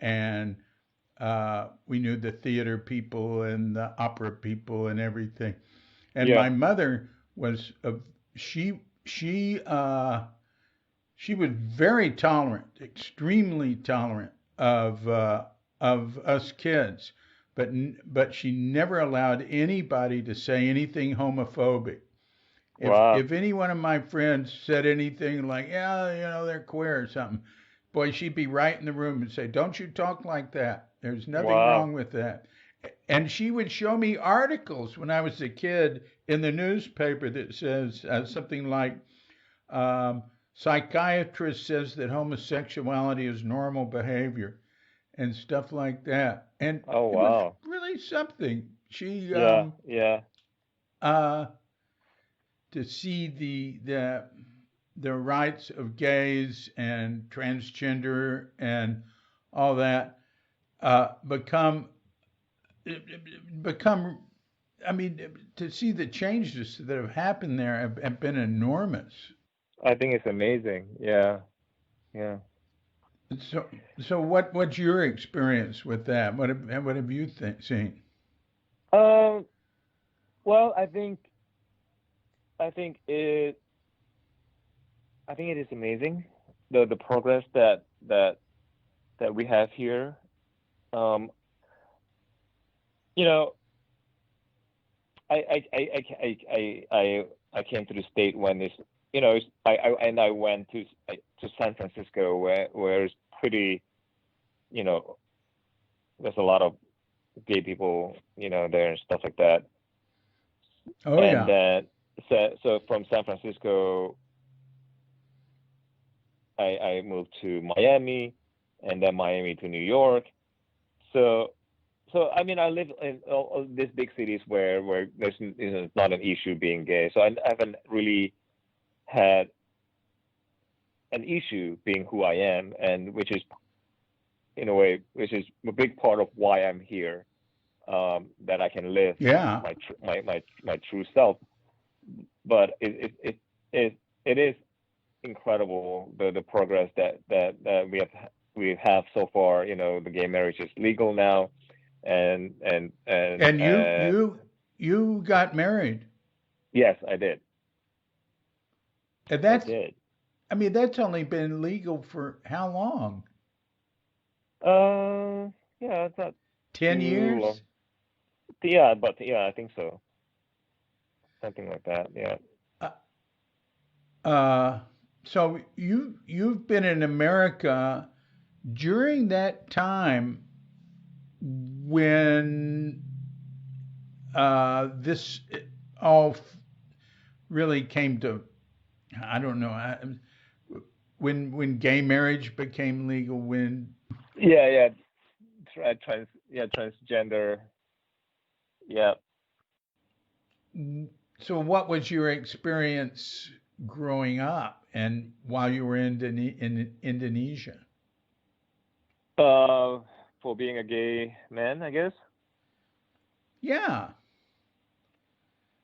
and we knew the theater people and the opera people and everything. And Yeah. my mother was a she she she was very tolerant, extremely tolerant of us kids, but she never allowed anybody to say anything homophobic. Wow. If any one of my friends said anything like, yeah, they're queer or something, boy, she'd be right in the room and say, don't you talk like that. There's nothing Wow. wrong with that. And she would show me articles when I was a kid in the newspaper that says something like, um, psychiatrist says that homosexuality is normal behavior and stuff like that. And Oh, it was wow. really something. She Yeah, yeah. uh, to see the rights of gays and transgender and all that become become. I mean, to see the changes that have happened there have been enormous. I think it's amazing. Yeah, yeah. So, so what's your experience with that? What have you seen? Um, well, I think it is amazing the progress that we have here. Um, you know, I I came to the state when it's, I went to San Francisco where it's pretty, there's a lot of gay people, there and stuff like that. Oh And yeah. then so from San Francisco, I moved to Miami, and then Miami to New York. So I mean, I live in all these big cities where there's not an issue being gay. So I haven't really had an issue being who I am, and which is in a way, which is a big part of why I'm here, that I can live Yeah. my true self. But it is incredible the progress that we have so far. The gay marriage is legal now, and And you got married. yes, I did. And I that's did. I mean that's only been legal for how long? Yeah, it's not 10 too long. years? Yeah, but yeah, I think so. Something like that. Yeah. Uh, uh so you've been in America during that time when this all really came to, I don't know, when gay marriage became legal, when Yeah, yeah. Transgender. Yeah. so what was your experience growing up and while you were in Indonesia? Uh, for being a gay man, I guess Yeah.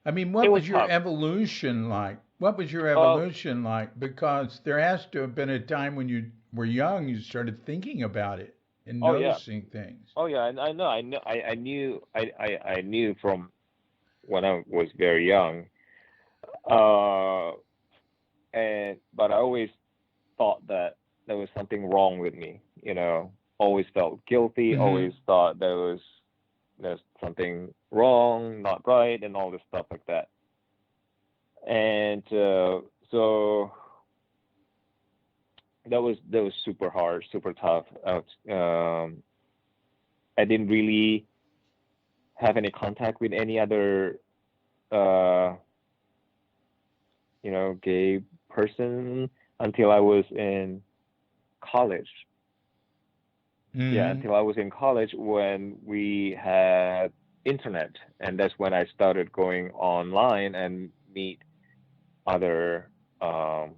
I mean, it what was was your tough. evolution like? What was your Uh, evolution like? Because there has to have been a time when you were young, you started thinking about it and oh yeah. noticing things. Oh yeah. I knew from when I was very young. Uh, and but I always thought that there was something wrong with me. Always felt guilty. Always Hmm. thought there's something wrong, not right, and all this stuff like that. And so that was super hard, super tough. I didn't really have any contact with any other uh, gay person until I was in college. Yeah, Hmm. until I was in college when we had internet, and that's when I started going online and meet other um,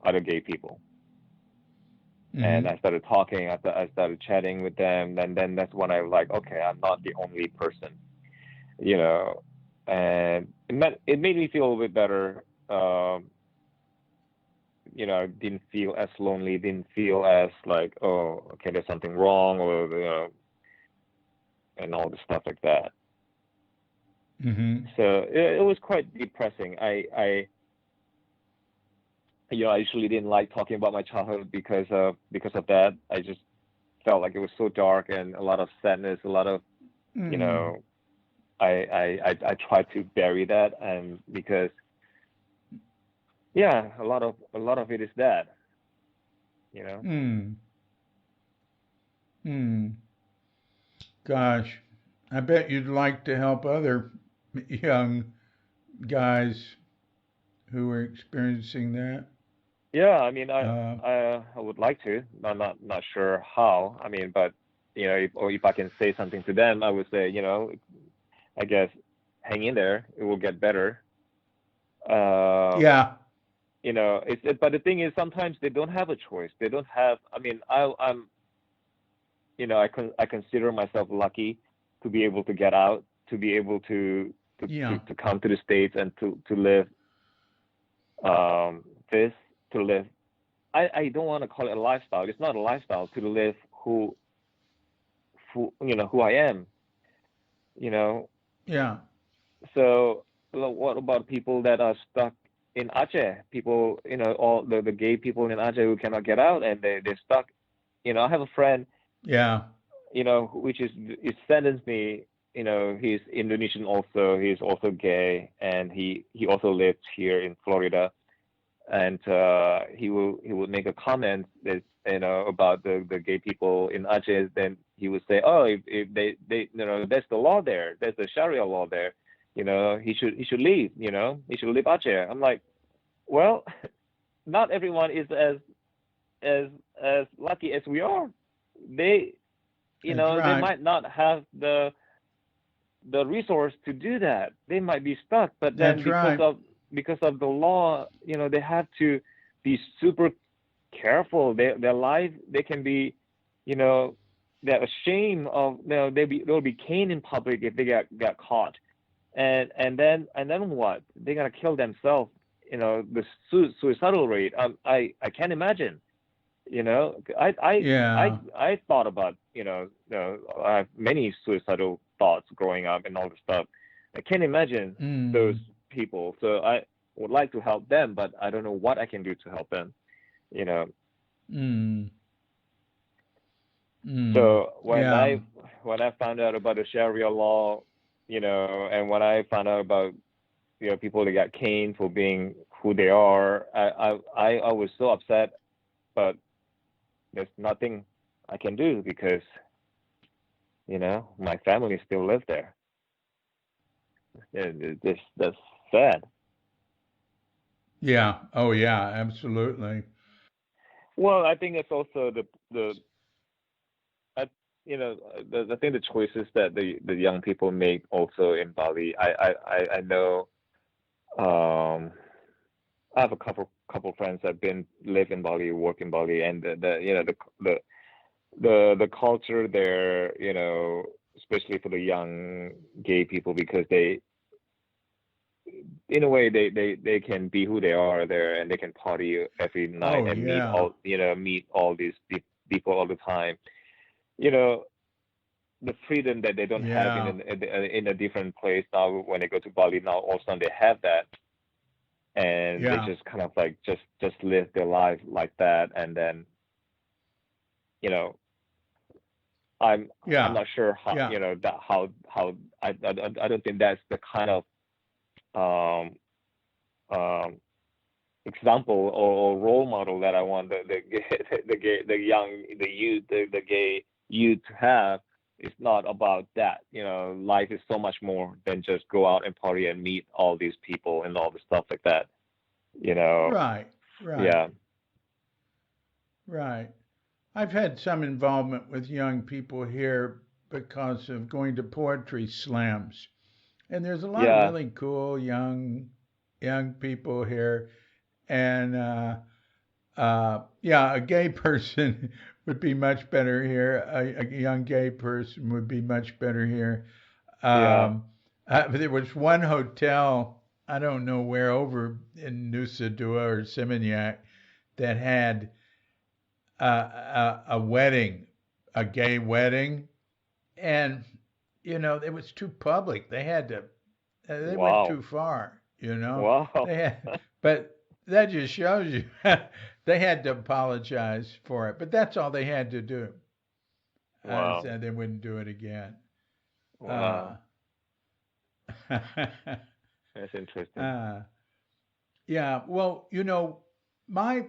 other gay people. And I Hmm. started talking. I started chatting with them, and then that's when I was like, okay, I'm not the only person, you know. And it made me feel a little bit better. I didn't feel as lonely, didn't feel as like, oh, okay, there's something wrong, or and all the stuff like that. Hmm. So it was quite depressing. I usually didn't like talking about my childhood because of that. I just felt like it was so dark and a lot of sadness, a lot of you Hmm. know. I tried to bury that, and because yeah, a lot of it is that, you know. Hmm. Hmm. Gosh, I bet you'd like to help other young guys who are experiencing that. Yeah, I mean, Uh, I would like to. I'm not sure how. I mean, but if I can say something to them, I would say, I guess hang in there. It will get better. Uh, yeah. but the thing is, sometimes they don't have a choice. They don't have. I mean, I consider myself lucky to be able to get out, to be able Yeah. to come to the States and to live um this to live. I don't want to call it a lifestyle. It's not a lifestyle to live who I am. You know. Yeah. So what about people that are stuck in Aceh? People, all the gay people in Aceh who cannot get out and they're stuck. I have a friend, Yeah. which is it saddens me. he's Indonesian also. He's also gay, and he also lives here in Florida. And he would make a comment that about the gay people in Aceh. Then he would say, oh, if they there's the law there, there's the Sharia law there. He should leave. He should leave Aceh. I'm like, well, not everyone is as as lucky as we are. They That's they right. might not have the resource to do that. They might be stuck, but then That's right. because of the law, they have to be super careful. Their life, they can be, you know, they're ashamed of, they'll be caned in public if they got caught, and then what? They're gonna kill themselves. The suicidal rate. I can't imagine. I I I Yeah. I thought about I have many suicidal thoughts growing up and all this stuff. I can't imagine those Mm. people. So I would like to help them, but I don't know what I can do to help them. You know. Mm. Mm. So Yeah. when I found out about the Sharia law, and when I found out about people that got caned for being who they are, I was so upset, but there's nothing I can do because my family still live there. That's sad. Yeah. Oh, yeah. Absolutely. Well, I think it's also the I, I think the choices that the young people make also in Bali. I know. Um, I have a couple friends that been live in Bali, work in Bali, and the culture there, especially for the young gay people, because they, in a way, they can be who they are there, and they can party every night Oh, and meet yeah. all these people all the time. You know, the freedom that they don't have Yeah. in a different place now when they go to Bali now, all of a sudden they have that, and they Yeah. just kind of like just live their life like that, and then you know I'm I'm Yeah. not sure how Yeah. that how I don't think that's the kind of um um example or role model that I want the young the gay youth to have. It's not about that. Life is so much more than just go out and party and meet all these people and all the stuff like that. You know, Right. Right. yeah, Right. I've had some involvement with young people here because of going to poetry slams. And there's a lot of yeah, really cool young people here. And yeah, a gay person would be much better here. A young gay person would be much better here. yeah. Um, there was one hotel, I don't know where, over in Nusa Dua or Seminyak, that had a wedding, a gay wedding, and it was too public. They had to, they went Wow, too far. wow, They had, but that just shows you they had to apologize for it. But that's all they had to do. wow, Said they wouldn't do it again. Uh, wow. That's interesting. uh, yeah. Well, my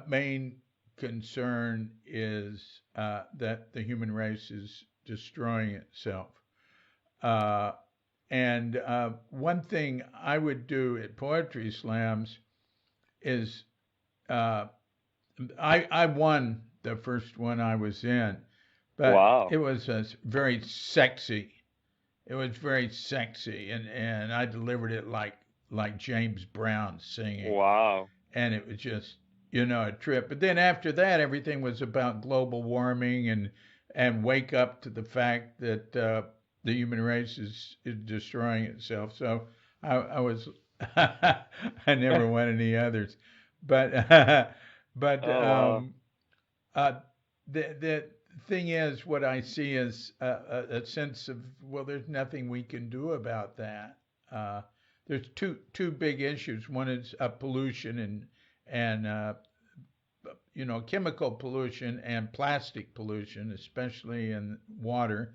main concern is that the human race is destroying itself. Uh, and one thing I would do at poetry slams is uh, I won the first one I was in, but it Wow, was very sexy. It was very sexy, and I delivered it like James Brown singing, wow. and it was just a trip. But then after that, everything was about global warming and wake up to the fact that the human race is destroying itself. So I was I never won any others, but but Oh wow. uh, the thing is, what I see is a sense of, well, there's nothing we can do about that. Uh, there's two big issues. One is pollution and chemical pollution and plastic pollution, especially in water.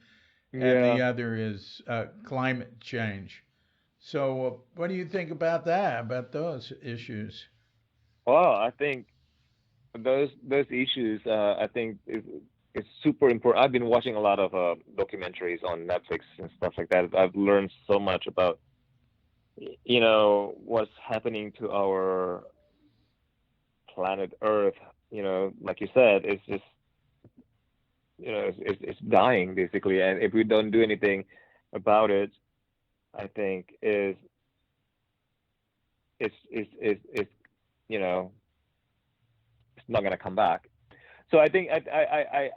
and the Yeah. other is climate change. So, what do you think about that? About those issues? Well, I think those issues, I think is super important. I've been watching a lot of documentaries on Netflix and stuff like that. I've learned so much about what's happening to our planet Earth. Like you said, it's just it's dying basically, and if we don't do anything about it, I think is you know it's not gonna come back. So I think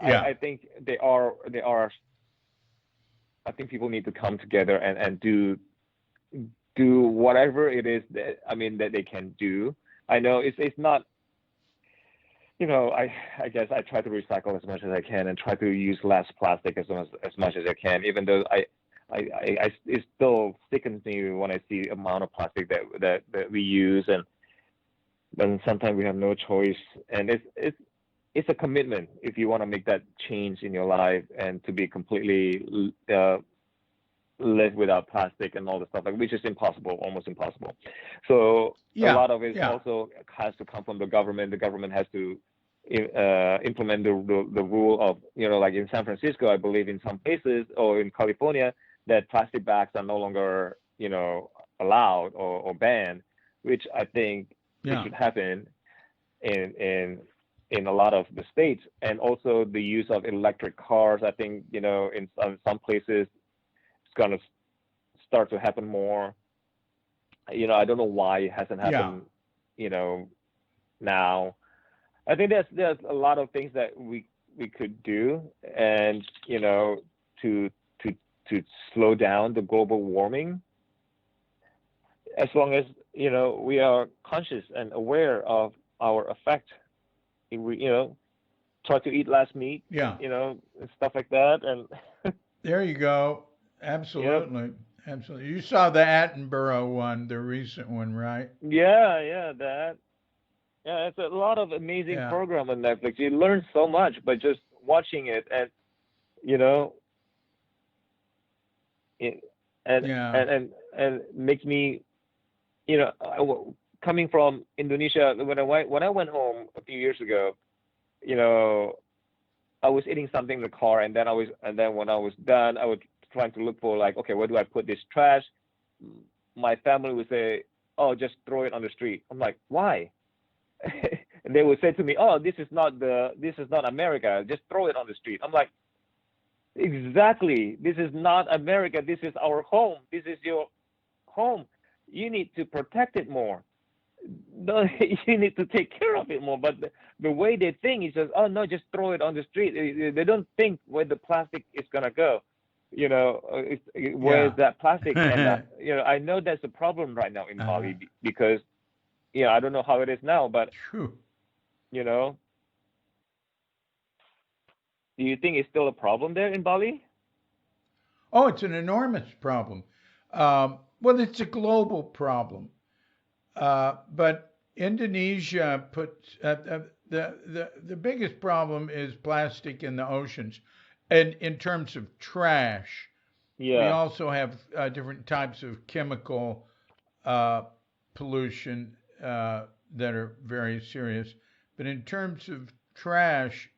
Yeah, I think they are. I think people need to come together and do whatever it is that that they can do. I know it's not. I guess I try to recycle as much as I can and try to use less plastic as much as I can. Even though it still sickens me when I see the amount of plastic that we use, and then sometimes we have no choice. And it's a commitment if you want to make that change in your life and to be completely live without plastic and all the stuff, like, which is impossible, almost impossible. So a yeah, lot of it yeah, also has to come from the government. The government has to implement the rule of, like in San Francisco, I believe in some places, or in California, that plastic bags are no longer, allowed or banned, which I think it yeah, should happen in in a lot of the states. And also the use of electric cars. I think, in some places it's gonna start to happen more. I don't know why it hasn't yeah. happened, you know, now. I think there's a lot of things that we could do, and to to to slow down the global warming, as long as we are conscious and aware of our effect. If we try to eat less meat, Yeah. and stuff like that, and There you go. yep. Absolutely. Absolutely. You saw the Attenborough one, the recent one, right? Yeah, yeah, that. Yeah, it's a lot of amazing Yeah. program on Netflix. You learn so much by just watching it, and you know, it, and Yeah. and and and makes me, coming from Indonesia, when I went home a few years ago, you know, I was eating something in the car, and then when I was done, I was trying to look for, like, okay, where do I put this trash? My family would say, "Oh, just throw it on the street." I'm like, "Why?" And they would say to me, "Oh, this is not America. Just throw it on the street." I'm like, "Exactly. This is not America. This is our home. This is your home. You need to protect it more. No, you need to take care of it more." But the way they think is just, "Oh no, just throw it on the street." They don't think where the plastic is gonna go. Where is Yeah. that plastic end up? I know that's a problem right now in uh, Bali, because I don't know how it is now, but phew. you know, do you think it's still a problem there in Bali? Oh, it's an enormous problem. Well, it's a global problem. But Indonesia puts the biggest problem is plastic in the oceans, and in terms of trash, we Yeah, also have different types of chemical uh, pollution that are very serious. But in terms of trash,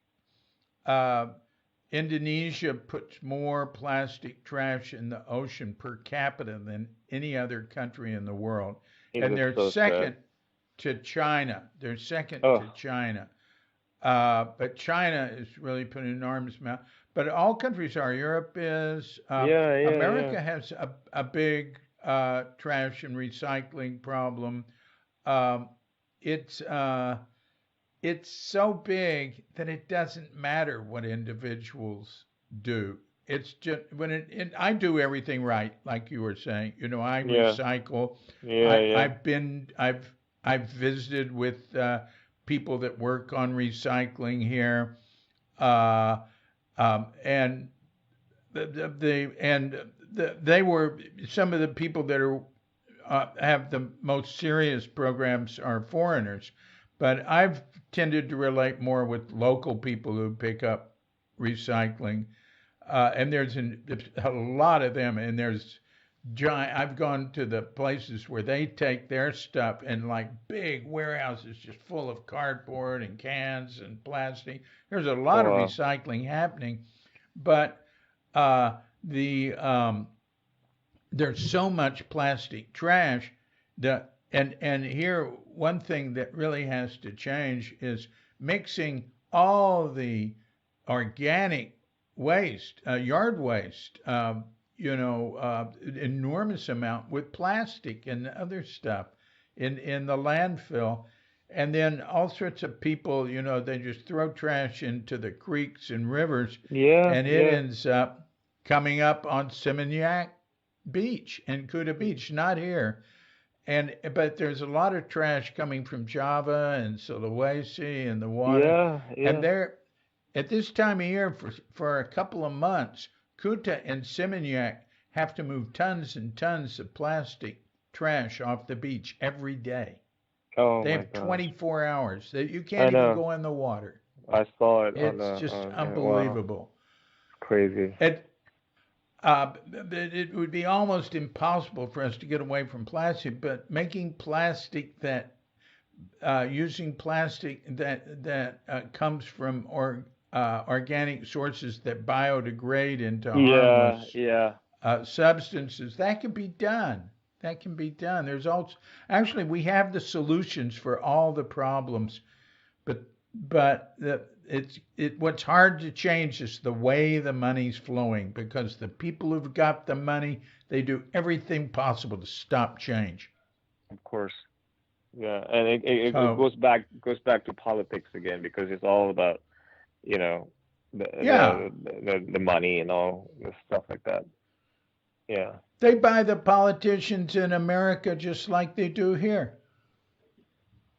uh, Indonesia puts more plastic trash in the ocean per capita than any other country in the world. it And is they're so second sad. to China. They're second Oh, to China. But China is really put an enormous amount. But all countries are. Europe is. yeah, yeah, yeah. America has a big trash and recycling problem. Um, it's it's so big that it doesn't matter what individuals do. It's just I do everything right, like you were saying. I Yeah, recycle. yeah, yeah. I've visited with people that work on recycling here, uh, and they were some of the people that are have the most serious programs are foreigners, but I've tended to relate more with local people who pick up recycling. and there's a lot of them, and there's giant. I've gone to the places where they take their stuff and like big warehouses just full of cardboard and cans and plastic. There's a Oh lot of wow. recycling happening, but the there's so much plastic trash that and here one thing that really has to change is mixing all the organic waste, yard waste, enormous amount with plastic and other stuff in the landfill. And then all sorts of people, they just throw trash into the creeks and rivers, Yeah, and it yeah, ends up coming up on Seminyak Beach and Kuta Beach, not here. But there's a lot of trash coming from Java and Sulawesi and the water, yeah, and yeah. they're at this time of year for a couple of months, Kuta and Seminyak have to move tons and tons of plastic trash off the beach every day. Oh They my have gosh. 24 hours that you I can't even know. go in the water. I saw it on It's the just yeah, wow. unbelievable. Crazy. It it would be almost impossible for us to get away from plastic, but making plastic that using plastic that comes from organic sources that biodegrade into Yeah, harmless yeah. substances, that can be done. That can be done. There's also actually we have the solutions for all the problems, but what's hard to change is the way the money's flowing because the people who've got the money, they do everything possible to stop change. Of course. Yeah, and it So goes back to politics again because it's all about, you know, the yeah, the money and all the stuff like that. Yeah. they buy the politicians in America just like they do here.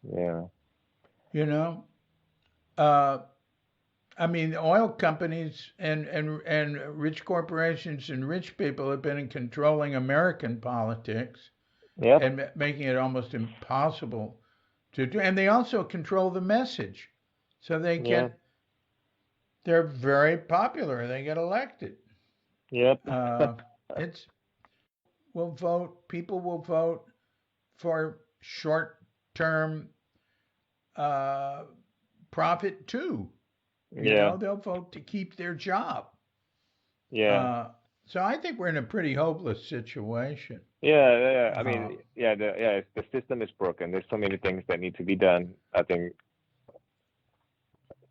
Yeah. You know, uh, I mean, oil companies and rich corporations and rich people have been controlling American politics Yep. and making it almost impossible to do. And they also control the message, so Yeah. they're very popular. They get elected. Yep. Uh, it's will vote. People will vote for short-term uh, profit too. Yeah. They'll vote to keep their job. Yeah. Uh, so I think we're in a pretty hopeless situation. Yeah, yeah, yeah. I Uh, mean, yeah, the system is broken. There's so many things that need to be done. I think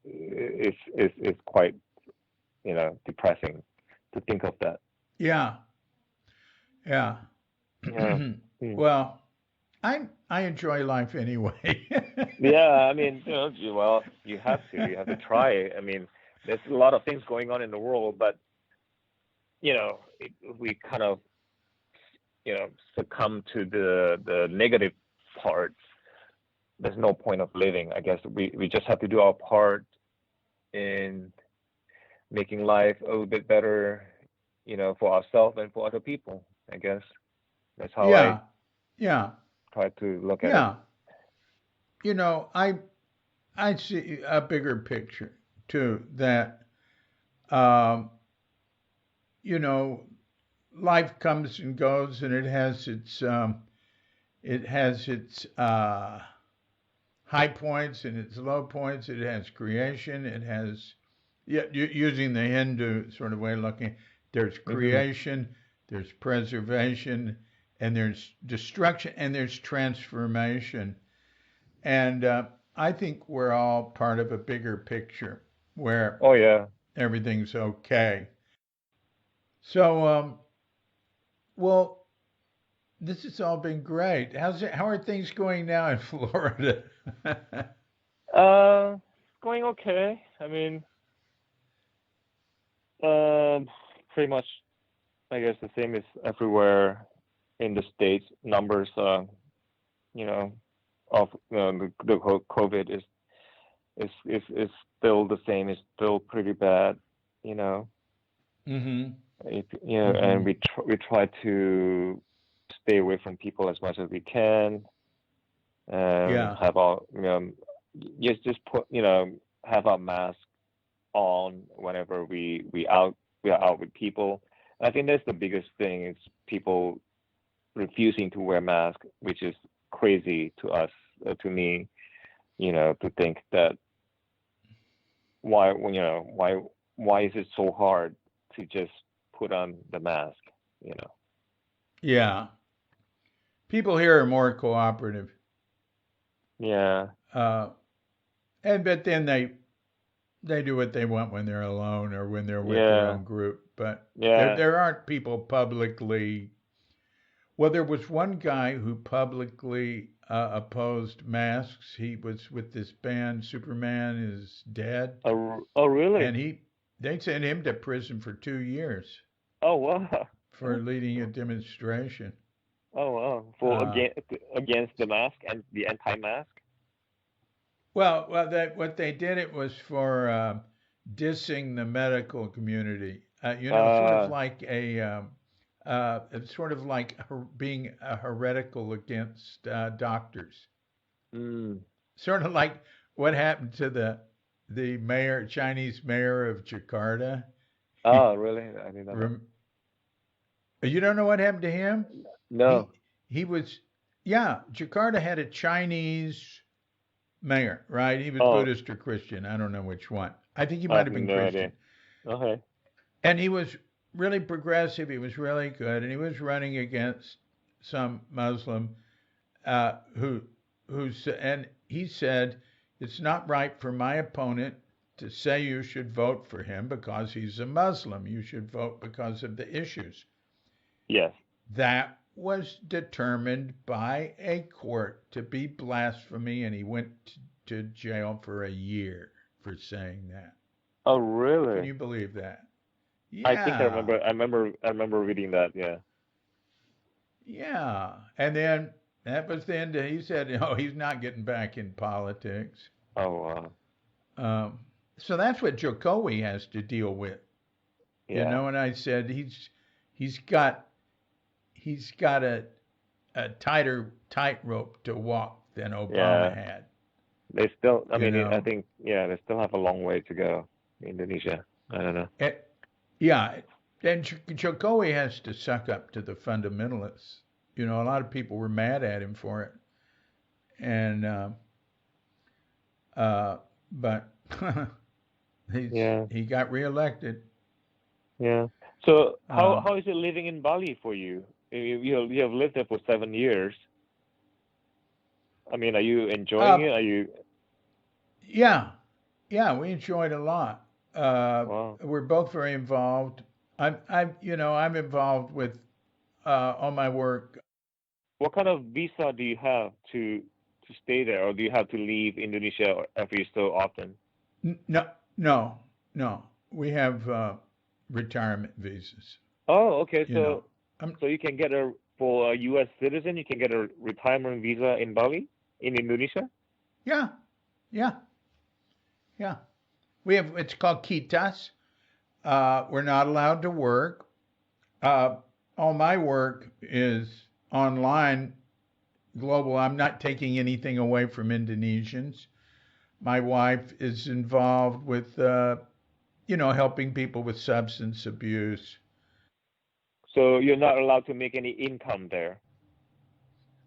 it's quite, depressing to think of that. yeah, yeah. Yeah. Mm. Well, I enjoy life anyway. Yeah, I mean, well, you have to try it. I mean, there's a lot of things going on in the world, but we kind of, succumb to the negative parts. There's no point of living. I guess we just have to do our part in making life a little bit better, for ourselves and for other people. I guess that's how I Yeah, yeah, try to look at it. yeah. I see a bigger picture too. That um, you know, life comes and goes, and it has its high points and its low points. It has creation. It has yeah. Using the Hindu sort of way of looking, there's Hmm. creation, there's preservation, and there's destruction, and there's transformation. And I think we're all part of a bigger picture where Oh yeah. everything's okay. So, well, this has all been great. How are things going now in Florida? It's going okay. I mean, um, pretty much, I guess the same as everywhere in the States. Numbers, you know, of the COVID is still the same. It's still pretty bad. You know, Mm-hmm. and Mm-hmm. we try to stay away from people as much as we can. Yeah. Have our just put have our mask on whenever we out. we are out with people. I think that's the biggest thing is people refusing to wear masks, which is crazy to us, to me, to think that why is it so hard to just put on the mask, you know? Yeah. People here are more cooperative. Yeah. Uh, but then they do what they want when they're alone or when they're with their Yeah. own group. But Yeah. there aren't people publicly. Well, there was one guy who publicly opposed masks. He was with this band, Superman is Dead, Oh, really? and they sent him to prison for 2 years Oh, wow. for leading a demonstration. Oh, wow. For Uh, against the mask and the anti-mask? what they did it was for dissing the medical community. Uh, Sort of like being heretical against doctors. mm. Sort of like what happened to the Chinese mayor of Jakarta. Oh, really? I didn't know that. Rem- you don't know what happened to him? No. He he was yeah. Jakarta had a Chinese mayor, right? He was Oh, Buddhist or Christian. I don't know which one. I think he I might have have been no idea. Christian. Okay. And he was really progressive. He was really good, and he was running against some Muslim who and he said it's not right for my opponent to say you should vote for him because he's a Muslim. You should vote because of the issues. Yes. That was determined by a court to be blasphemy, and he went to jail for a year for saying that. Oh, Can really? you believe that? I think I Yeah, remember. I remember reading that. Yeah. yeah. And then that was the end. He said, "Oh, he's not getting back in politics." Oh, wow. Um, so that's what Jokowi has to deal with, Yeah. And I said he's got he's got a tighter tightrope to walk than Obama Yeah. had. They still. I You mean, I know, think. Yeah, they still have a long way to go. Indonesia. I don't know. it, yeah. And Jokowi has to suck up to the fundamentalists. A lot of people were mad at him for it, and uh, but Yeah. he got reelected. Yeah. So how Um, how is it living in Bali for you? You have lived there for 7 years. I mean, are you enjoying uh, it? Are you? yeah, yeah, we enjoyed a lot. Wow. We're both very involved. I'm involved with on my work. What kind of visa do you have to stay there, or do you have to leave Indonesia every so often? No, no, no. We have retirement visas. Oh, okay. You know, So um, so you can get for a U.S. citizen, you can get a retirement visa in Bali, in Indonesia. yeah, yeah, yeah. We have. It's called kitas. We're not allowed to work. Uh, all my work is online, global. I'm not taking anything away from Indonesians. My wife is involved with, helping people with substance abuse. So you're not allowed to make any income there.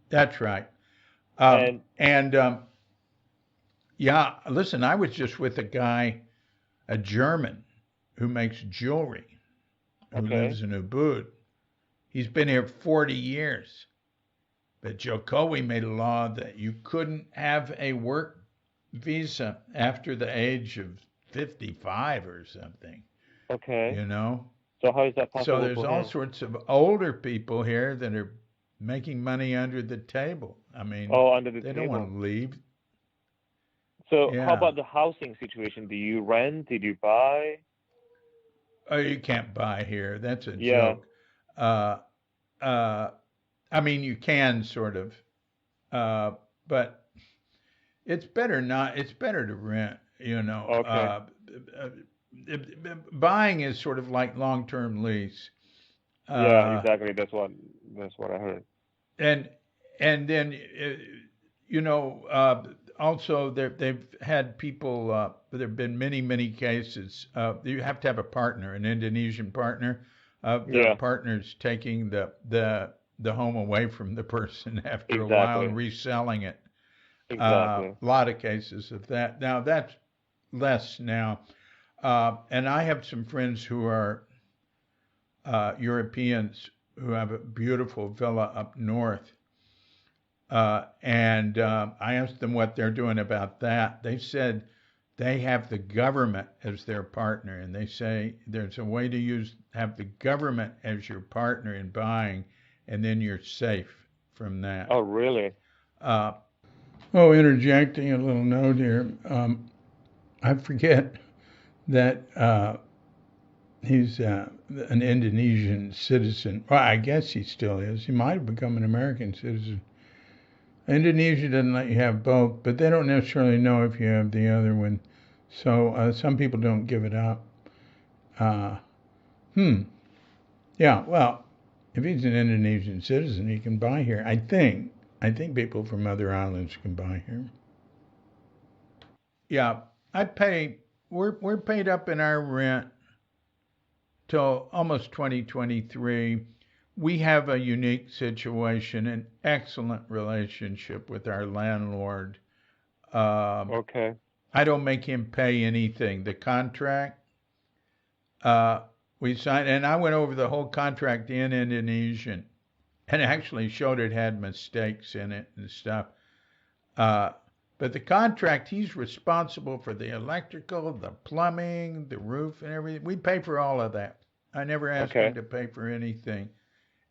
That's right. And And yeah, listen, I was just with a guy, a German, who makes jewelry, who okay. lives in Ubud. He's been here 40 years. But Jokowi made a law that you couldn't have a work visa after the age of 55 or something, Okay. you know? So how is that So possible there's for all him? sorts of older people here that are making money under the table. I mean, Oh, under the they don't want table. to leave. So how Yeah. about the housing situation? Do you rent? Did you buy? Oh, you can't buy here. That's a Yeah. joke. Uh, uh, I mean, you can sort of, uh, but it's better not. It's better to rent. Okay. Uh, buying is sort of like long-term lease. Yeah, Uh, exactly. That's what I heard. and and then you know uh, also they've had people. There have been many cases. You have to have a partner, an Indonesian partner. There are Yeah, partners taking the home away from the person after a while and exactly, reselling it. A exactly. lot of cases of that. Now that's less now. And I have some friends who are Europeans who have a beautiful villa up north. And I asked them what they're doing about that. They said they have the government as their partner, and they say there's a way to have the government as your partner in buying, and then you're safe from that. Oh, really? Uh, oh, interjecting a little note here. I forget that he's an Indonesian citizen. Well, I guess he still is. He might have become an American citizen. Indonesia doesn't let you have both, but they don't necessarily know if you have the other one. So some people don't give it up. Uh, hmm. Yeah. Well, if he's an Indonesian citizen, he can buy here. I think. I think people from other islands can buy here. Yeah. I pay. We're paid up in our rent till almost 2023. We have a unique situation, an excellent relationship with our landlord. Um, Okay. I don't make him pay anything. The contract uh, we signed, and I went over the whole contract in Indonesian, and actually showed it had mistakes in it and stuff. Uh, but the contract, he's responsible for the electrical, the plumbing, the roof, and everything. We pay for all of that. I never asked him Okay. to pay for anything,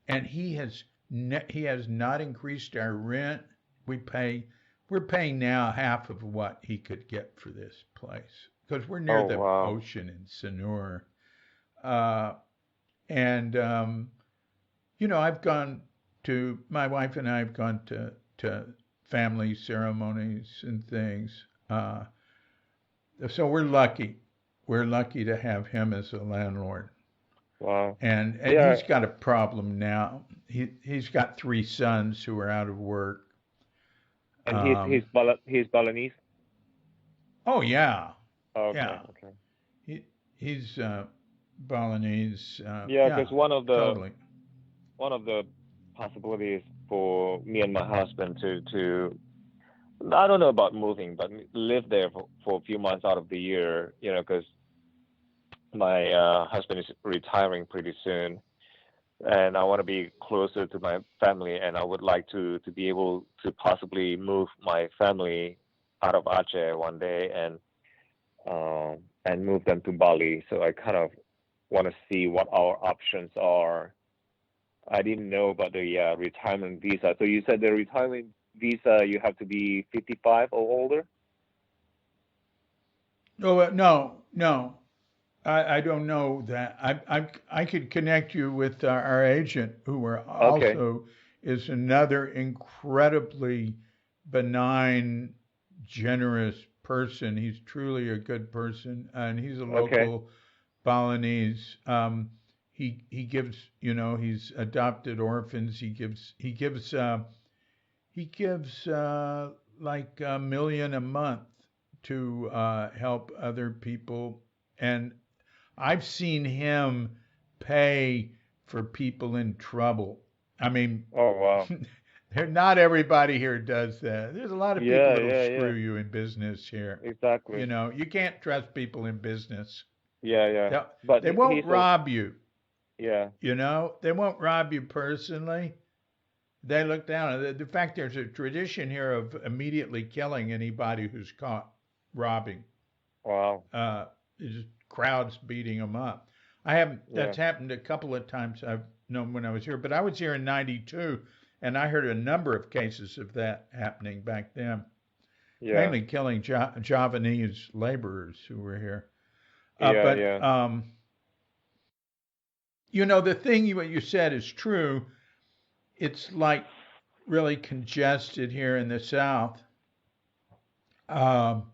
and he has not increased our rent. We pay we're paying now half of what he could get for this place because we're near Oh, the wow. ocean in Sanur. Uh, and I've gone to my wife and I have gone to family ceremonies and things. So we're lucky. We're lucky to have him as a landlord. Wow. And Yeah, he's got a problem now. He's got three sons who are out of work. and Um, he's Balinese. oh yeah, Okay, yeah. okay. He he's Balinese. Yeah, Yeah, because totally. one of the possibilities for me and my husband to I don't know about moving, but live there for a few months out of the year, because my husband is retiring pretty soon, and I want to be closer to my family, and I would like to be able to possibly move my family out of Aceh one day and move them to Bali. So I kind of want to see what our options are. I didn't know about the retirement visa. So you said the retirement visa you have to be 55 or older? Oh no, no. I don't know that. I could connect you with our agent, who are Okay, also is another incredibly benign, generous person. He's truly a good person, and he's a okay, local Balinese. He gives, he's adopted orphans. He gives like $1 million a month to help other people, and I've seen him pay for people in trouble. I mean, oh wow, not everybody here does that. There's a lot of people yeah, that'll yeah, screw yeah, you in business here. exactly, You can't trust people in business. yeah, yeah. They, But they won't he's a rob you, yeah, They won't rob you personally. They look down. The fact there's a tradition here of immediately killing anybody who's caught robbing. wow, Uh, just crowds beating them up. I haven't. yeah, That's happened a couple of times. I've known when I was here, but I was here in '92, and I heard a number of cases of that happening back then. yeah, Mainly killing Javanese laborers who were here. yeah, But yeah, the thing what you said is true. It's like really congested here in the South. Um,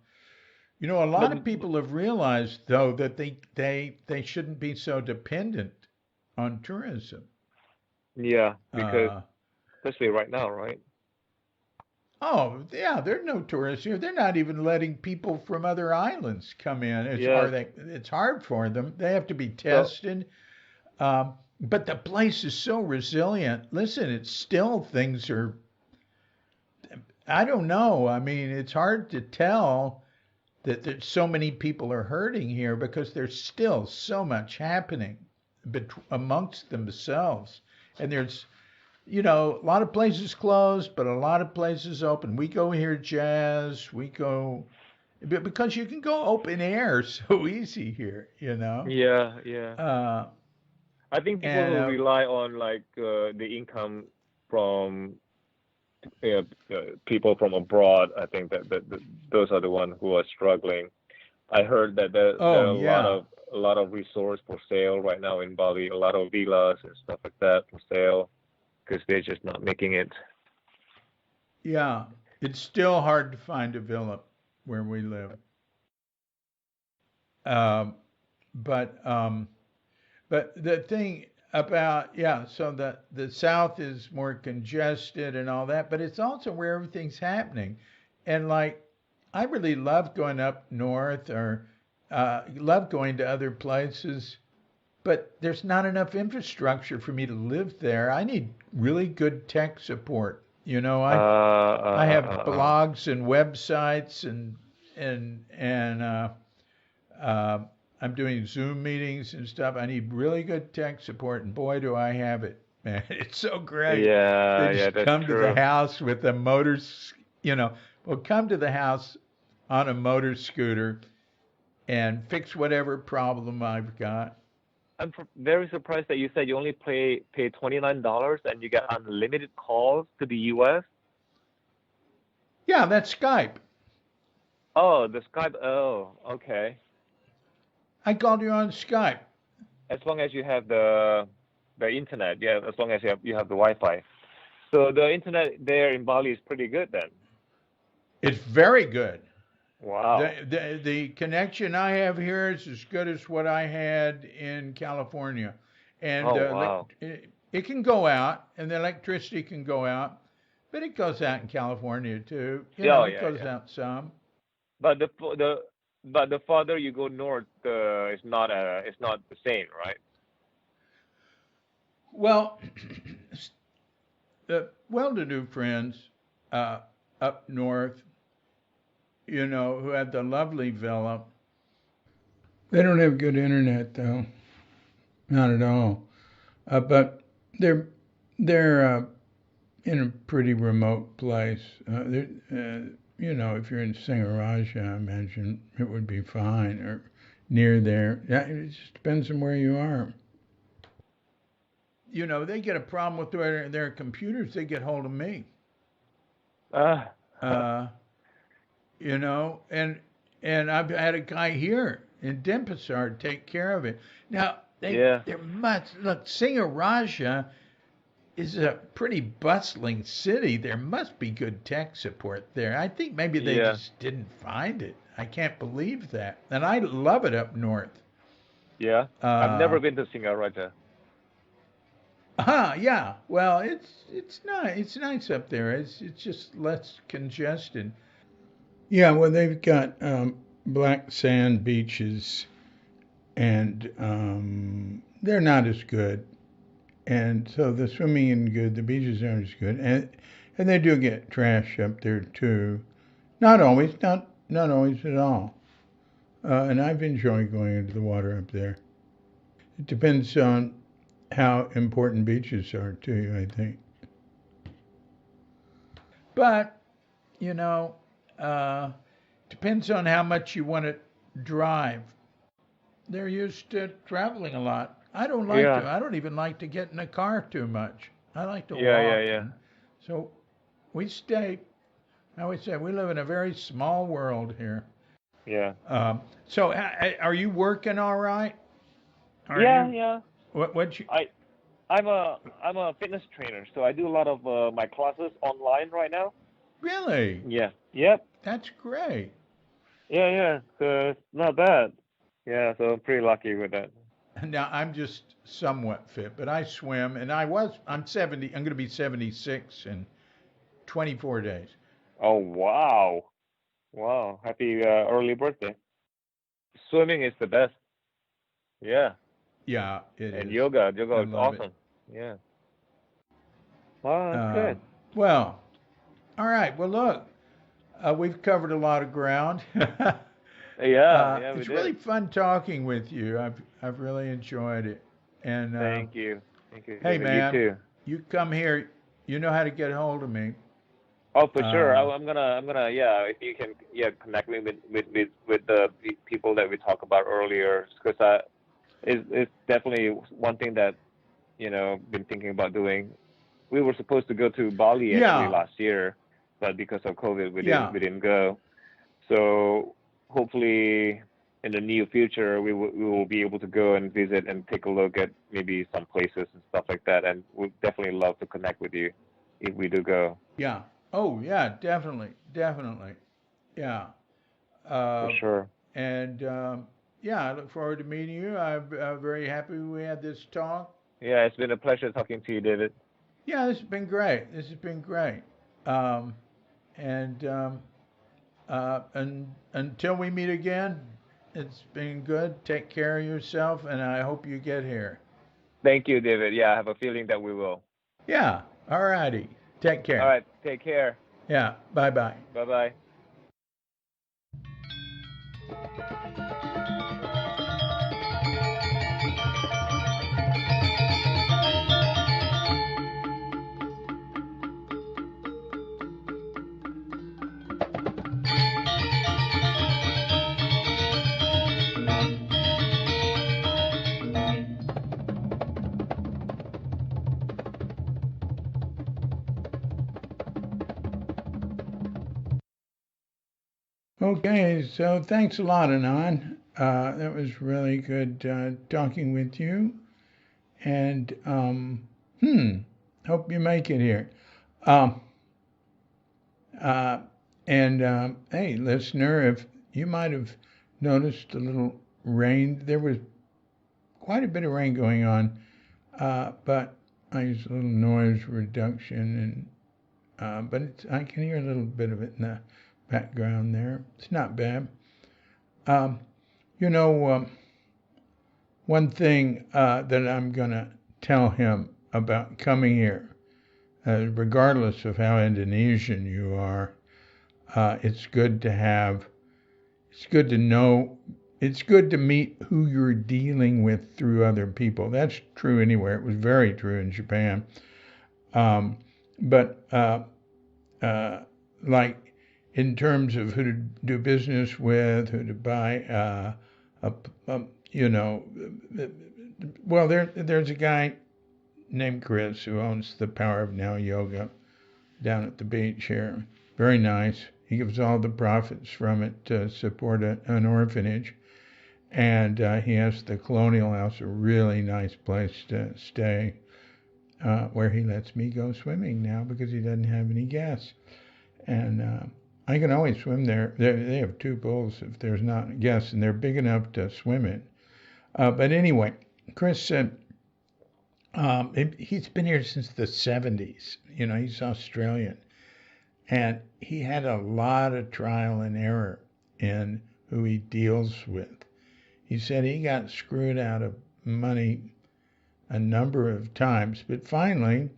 a but lot of people have realized though that they shouldn't be so dependent on tourism. yeah, because Uh, especially right now, right? Oh, yeah, there are no tourists here. They're not even letting people from other islands come in. Yeah. It's hard for them. They have to be So tested. But the place is so resilient. Listen, it's still things are. I don't know. I mean, it's hard to tell that there's so many people are hurting here because there's still so much happening amongst themselves, and there's a lot of places closed, but a lot of places open. We go hear jazz. We go because you can go open air so easy here. yeah, yeah. Uh, I think people and who rely on like the income from uh, people from abroad, I think that those are the ones who are struggling. I heard that there oh are yeah, a lot of resorts for sale right now in Bali, a lot of villas and stuff like that for sale because they're just not making it. yeah. It's still hard to find a villa where we live. Um, but um, But the thing about, yeah, so the South is more congested and all that, but it's also where everything's happening. And like, I really love going up north or love going to other places, but there's not enough infrastructure for me to live there. I need really good tech support. I have blogs and websites and uh, I'm doing Zoom meetings and stuff. I need really good tech support, and boy, do I have it, man. It's so great. They Yeah, yeah, just that's come to the true. house with a you know, well, come to the house on a motor scooter and fix whatever problem I've got. Very surprised that you said you only pay $29 and you get unlimited calls to the US. Yeah, that's Skype. Oh, the Skype. Oh, okay. I called you on Skype. As long as you have the internet, yeah. As long as you have the Wi-Fi. So the internet there in Bali is pretty good then. It's very good. Wow. The connection I have here is as good as what I had in California, and Oh wow. it can go out, and the electricity can go out, but it goes out in California too. Yeah, It yeah, goes yeah. out some. But the farther you go north, it's not the same, right? Well, the well-to-do friends uh, up north, who had the lovely villa, they don't have good internet though, not at all. But they're they're in a pretty remote place. If you're in Singaraja, I imagine it would be fine, or near there. Yeah, it just depends on where you are. They get a problem with their computers, they get hold of me. Uh, Uh, and I've had a guy here in Denpasar take care of it. Now yeah, there must look Singaraja is a pretty bustling city. There must be good tech support there. I think maybe they yeah, just didn't find it. I can't believe that. And I love it up north. yeah. I've Uh, never been to Singapore. yeah. Well, it's nice. It's nice up there. It's just less congested. Yeah. Well, they've got black sand beaches, and they're not as good. And so the swimming isn't good. The beaches aren't as good, and they do get trash up there too. Not always, not always at all. And I've enjoyed going into the water up there. It depends on how important beaches are to you, I think. But you know, uh, depends on how much you want to drive. They're used to traveling a lot. I don't like to. Yeah, I don't even like to get in a car too much. I like to yeah, yeah, walk, yeah, and so we stay. I always say we live in a very small world here. yeah, So, are you working all right? Are yeah, you? yeah. What you? I I'm a fitness trainer, so I do a lot of my classes online right now. Really? Yeah. Yep. That's great. Yeah, yeah. So it's not bad. Yeah, so I'm pretty lucky with that. Now I'm just somewhat fit, but I swim, and I'm 70. I'm going to be 76 in 24 days. Oh, wow. Wow. Happy early birthday. Swimming is the best. Yeah. Yeah, it And is. yoga. I Yoga is love it. awesome. Yeah. Wow, that's Uh, good. well, all right. Well, look, we've covered a lot of ground. Yeah, yeah, we It's did. really fun talking with you. I've really enjoyed it. And Thank you. Thank you, hey, David. You man, too. you come here. You know how to get a hold of me. Oh, for sure. Uh, I'm gonna, yeah, if you can, yeah, connect me with the people that we talked about earlier, because it's definitely one thing that, been thinking about doing. We were supposed to go to Bali actually yeah, last year, but because of COVID, we didn't yeah, we didn't go. So hopefully in the near future, we will be able to go and visit and take a look at maybe some places and stuff like that. And we'd definitely love to connect with you if we do go, yeah. Oh, yeah, definitely, definitely. Yeah. for Uh, sure. and yeah, I look forward to meeting you. I'm very happy we had this talk. Yeah, it's been a pleasure talking to you, David. Yeah, this has been great. This has been great. Um, and until we meet again, it's been good. Take care of yourself, and I hope you get here. Thank you, David. Yeah, I have a feeling that we will. Yeah. All righty. Take All care. right, take care. Yeah. Bye bye. Bye bye. Okay. So thanks a lot, Anon. That was really good talking with you. And hope you make it here. Um, uh, and hey, listener, if you might have noticed a little rain, there was quite a bit of rain going on, but I use a little noise reduction, and but I can hear a little bit of it in the background there. It's not bad. Um, you know, one thing that I'm gonna tell him about coming here, regardless of how Indonesian you are, it's good to have. It's good to know. It's good to meet who you're dealing with through other people. That's true anywhere. It was very true in Japan. Um, but uh, like in terms of who to do business with, who to buy, a, a, you know, well, there's a guy named Chris who owns the Power of Now Yoga down at the beach here. Very nice. He gives all the profits from it to support an orphanage. And he has the Colonial House, a really nice place to stay, where he lets me go swimming now because he doesn't have any gas. And I can always swim there. They have two pools if there's not gas, and they're big enough to swim in. But anyway, Chris said he's been here since the 70s. You know, he's Australian. And he had a lot of trial and error in who he deals with. He said he got screwed out of money a number of times, but finally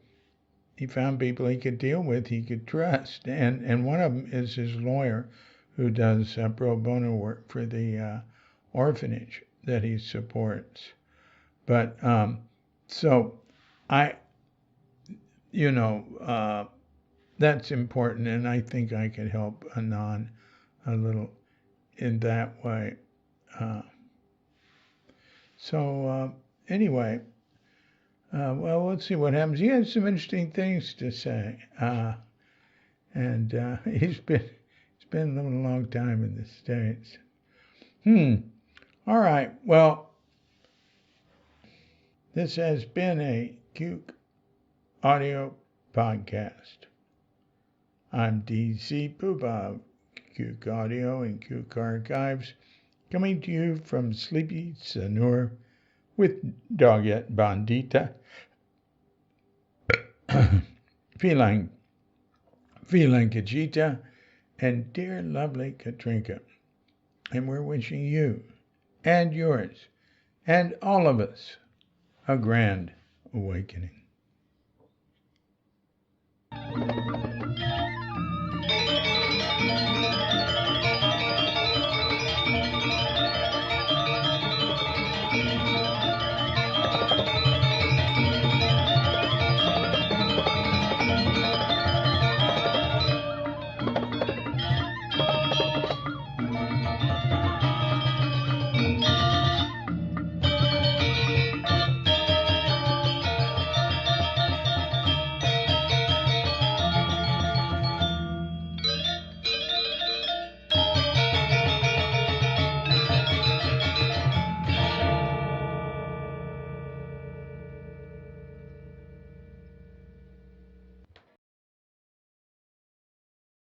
he found people he could deal with, he could trust. And one of them is his lawyer who does pro bono work for the orphanage that he supports. But so I, you know, that's important, and I think I could help Anon a little in that way. Uh, so anyway, well, let's see what happens. He had some interesting things to say, and he's been living a long time in the States. All right. Well, this has been a Cuke Audio podcast. I'm DC Poopa of Cuke Audio and Cuke Archives, coming to you from sleepy Sanur with Doggett Bandita, feline Kajita, and dear lovely Katrinka. And we're wishing you and yours and all of us a grand awakening.